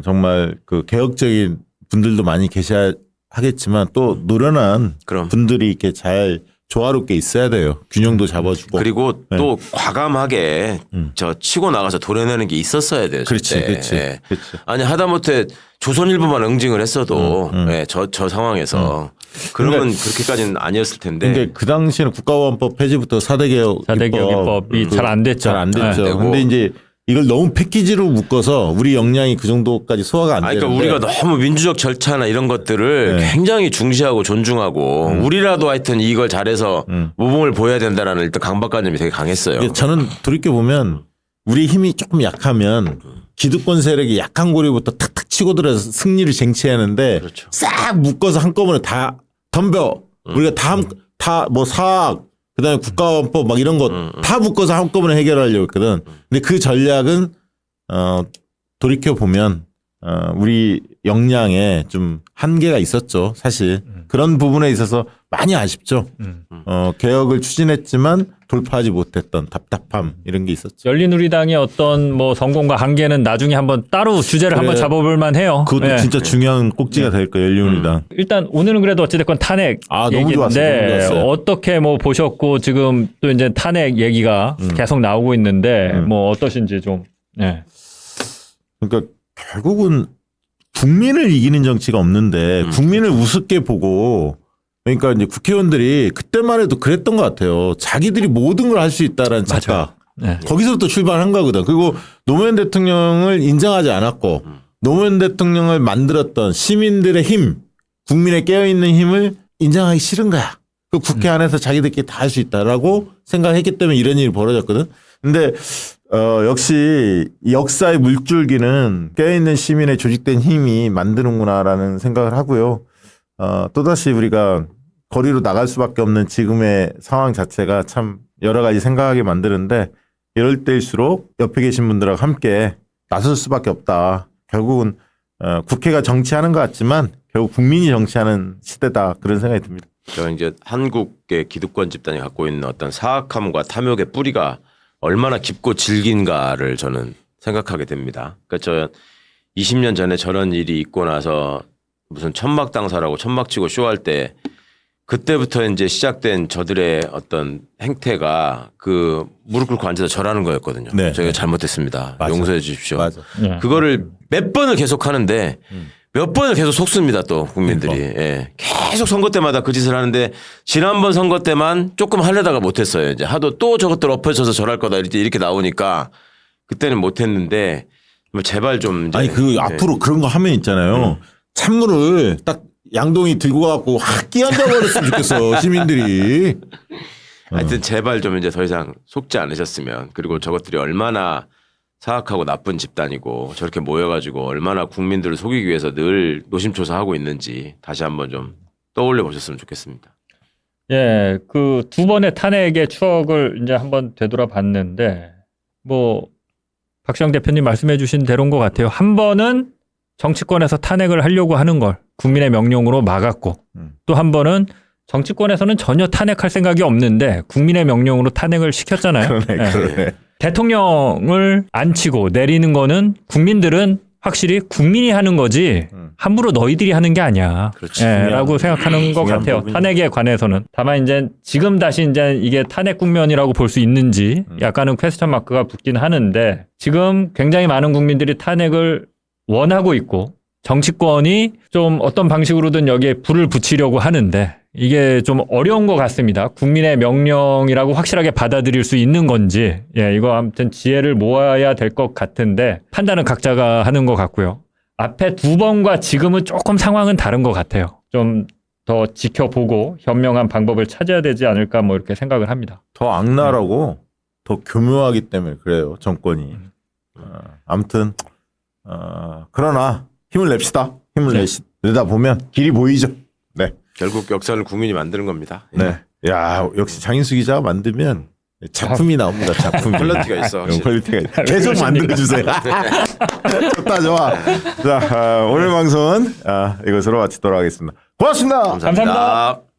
정말 그 개혁적인 분들도 많이 계셔야 하겠지만 또 노련한 분들이 이렇게 잘 조화롭게 있어야 돼요. 균형도 잡아주고. 그리고 또 과감하게 저 치고 나가서 도려내는 게 있었어야 돼요. 그렇지, 그렇지. 예. 아니 하다못해 조선일보만 응징을 했어도 예, 저 상황에서 그러면 그렇게까지는 아니었을 텐데. 근데 그 당시에는 국가보안법 폐지부터 4대 개혁 4대 개혁 입법이 잘 안 됐죠. 잘 안 됐죠. 네. 근데 이제 이걸 너무 패키지로 묶어서 우리 역량이 그 정도까지 소화가 안 되는데. 그러니까 우리가 너무 민주적 절차나 이런 것들을 굉장히 중시하고 존중하고 우리라도 하여튼 이걸 잘해서 모범을 보여야 된다라는 일단 강박관념이 되게 강했어요. 저는 돌이켜 보면 우리 힘이 조금 약하면 기득권 세력이 약한 고리부터 탁탁 치고 들어서 승리를 쟁취하는데 싹 묶어서 한꺼번에 다 덤벼. 우리가 다 뭐 사학 그다음에 국가원법 막 이런 거 다 묶어서 한꺼번에 해결하려고 했거든. 근데 그 전략은 돌이켜 보면 우리 역량에 좀 한계가 있었죠. 사실 그런 부분에 있어서 많이 아쉽죠. 개혁을 추진했지만 돌파하지 못했던 답답함 이런 게 있었죠. 열린우리당의 어떤 뭐 성공과 한계는 나중에 한번 따로 주제를 한번 잡아볼 만해요. 그것도 네. 진짜 중요한 꼭지가 될 거예요. 열린우리당. 일단 오늘은 그래도 어찌됐건 탄핵 너무 좋았어요. 너무 좋았어요. 어떻게 뭐 보셨고 지금 또 이제 탄핵 얘기가 계속 나오고 있는데 뭐 어떠신지 좀. 네. 그러니까 결국은 국민을 이기는 정치가 없는데 국민을 우습게 보고 그러니까 이제 국회의원들이 그때만 해도 그랬던 것 같아요. 자기들이 모든 걸 할 수 있다라는 착각. 네. 거기서부터 출발한 거거든. 그리고 노무현 대통령을 인정하지 않았고 노무현 대통령을 만들었던 시민들의 힘, 국민의 깨어있는 힘을 인정하기 싫은 거야. 그 국회 안에서 자기들끼리 다 할 수 있다라고 생각했기 때문에 이런 일이 벌어졌거든. 근데 역시 역사의 물줄기는 깨어있는 시민의 조직된 힘이 만드는구나라는 생각을 하고요. 또다시 우리가 거리로 나갈 수밖에 없는 지금의 상황 자체가 참 여러 가지 생각하게 만드는데 이럴 때일수록 옆에 계신 분들하고 함께 나설 수밖에 없다. 결국은 국회가 정치하는 것 같지만 결국 국민이 정치하는 시대다. 그런 생각이 듭니다. 저 이제 한국의 기득권 집단이 갖고 있는 어떤 사악함과 탐욕의 뿌리가 얼마나 깊고 질긴가를 저는 생각하게 됩니다. 그러니까 저 20년 전에 저런 일이 있고 나서 무슨 천막 당사라고 천막 치고 쇼할 때 그때부터 이제 시작된 저들의 어떤 행태가 그 무릎 꿇고 앉아서 절하는 거였거든요. 네. 저희가 잘못했습니다. 맞아. 용서해 주십시오. 맞아. 그거를 몇 번을 계속 하는데 몇 번을 계속 속습니다. 또 국민들이. 예. 계속 선거 때마다 그 짓을 하는데 지난번 선거 때만 조금 하려다가 못했어요. 이제 하도 또 저것들 엎어져서 절할 거다 이렇게 나오니까 그때는 못했는데 제발 좀 이제 아니 그 앞으로 그런 거 하면 있잖아요. 찬물을 딱 양동이 들고 가갖고 확 끼얹어 버렸으면 좋겠어 시민들이. 하여튼 제발 좀 이제 더 이상 속지 않으셨으면. 그리고 저것들이 얼마나 사악하고 나쁜 집단이고 저렇게 모여가지고 얼마나 국민들을 속이기 위해서 늘 노심초사하고 있는지 다시 한번 좀 떠올려 보셨으면 좋겠습니다. 예, 그 두 번의 탄핵의 추억을 이제 한번 되돌아봤는데 뭐 박시영 대표님 말씀해주신 대로인 것 같아요. 한 번은 정치권에서 탄핵을 하려고 하는 걸 국민의 명령으로 막았고 또 한 번은 정치권에서는 전혀 탄핵할 생각이 없는데 국민의 명령으로 탄핵을 시켰잖아요. 그러네. 대통령을 안 치고 내리는 거는 국민들은 확실히 국민이 하는 거지 함부로 너희들이 하는 게 아니야. 그렇지. 라고 생각하는 것 중요한 같아요. 부분이죠. 탄핵에 관해서는. 다만 이제 지금 다시 이제 이게 탄핵 국면이라고 볼 수 있는지 약간은 퀘스천 마크가 붙긴 하는데 지금 굉장히 많은 국민들이 탄핵을 원하고 있고 정치권이 좀 어떤 방식으로든 여기에 불을 붙이려고 하는데 이게 좀 어려운 것 같습니다. 국민의 명령이라고 확실하게 받아들일 수 있는 건지, 이거 아무튼 지혜를 모아야 될 것 같은데 판단은 각자가 하는 것 같고요. 앞에 두 번과 지금은 조금 상황은 다른 것 같아요. 좀 더 지켜보고 현명한 방법을 찾아야 되지 않을까 뭐 이렇게 생각을 합니다. 더 악랄하고 더 교묘하기 때문에 그래요, 정권이. 아무튼 그러나 힘을 냅시다. 힘을 내다 보면 길이 보이죠. 네. 결국 역사를 국민이 만드는 겁니다. 네. 야, 역시 장인수 기자가 만들면 작품이 나옵니다. 작품이. 퀄리티가 있어. 확실히. 퀄리티가 있어. 계속 만들어주세요. 좋다, 좋아. 자, 오늘 방송은 이것으로 마치도록 하겠습니다. 고맙습니다. 감사합니다.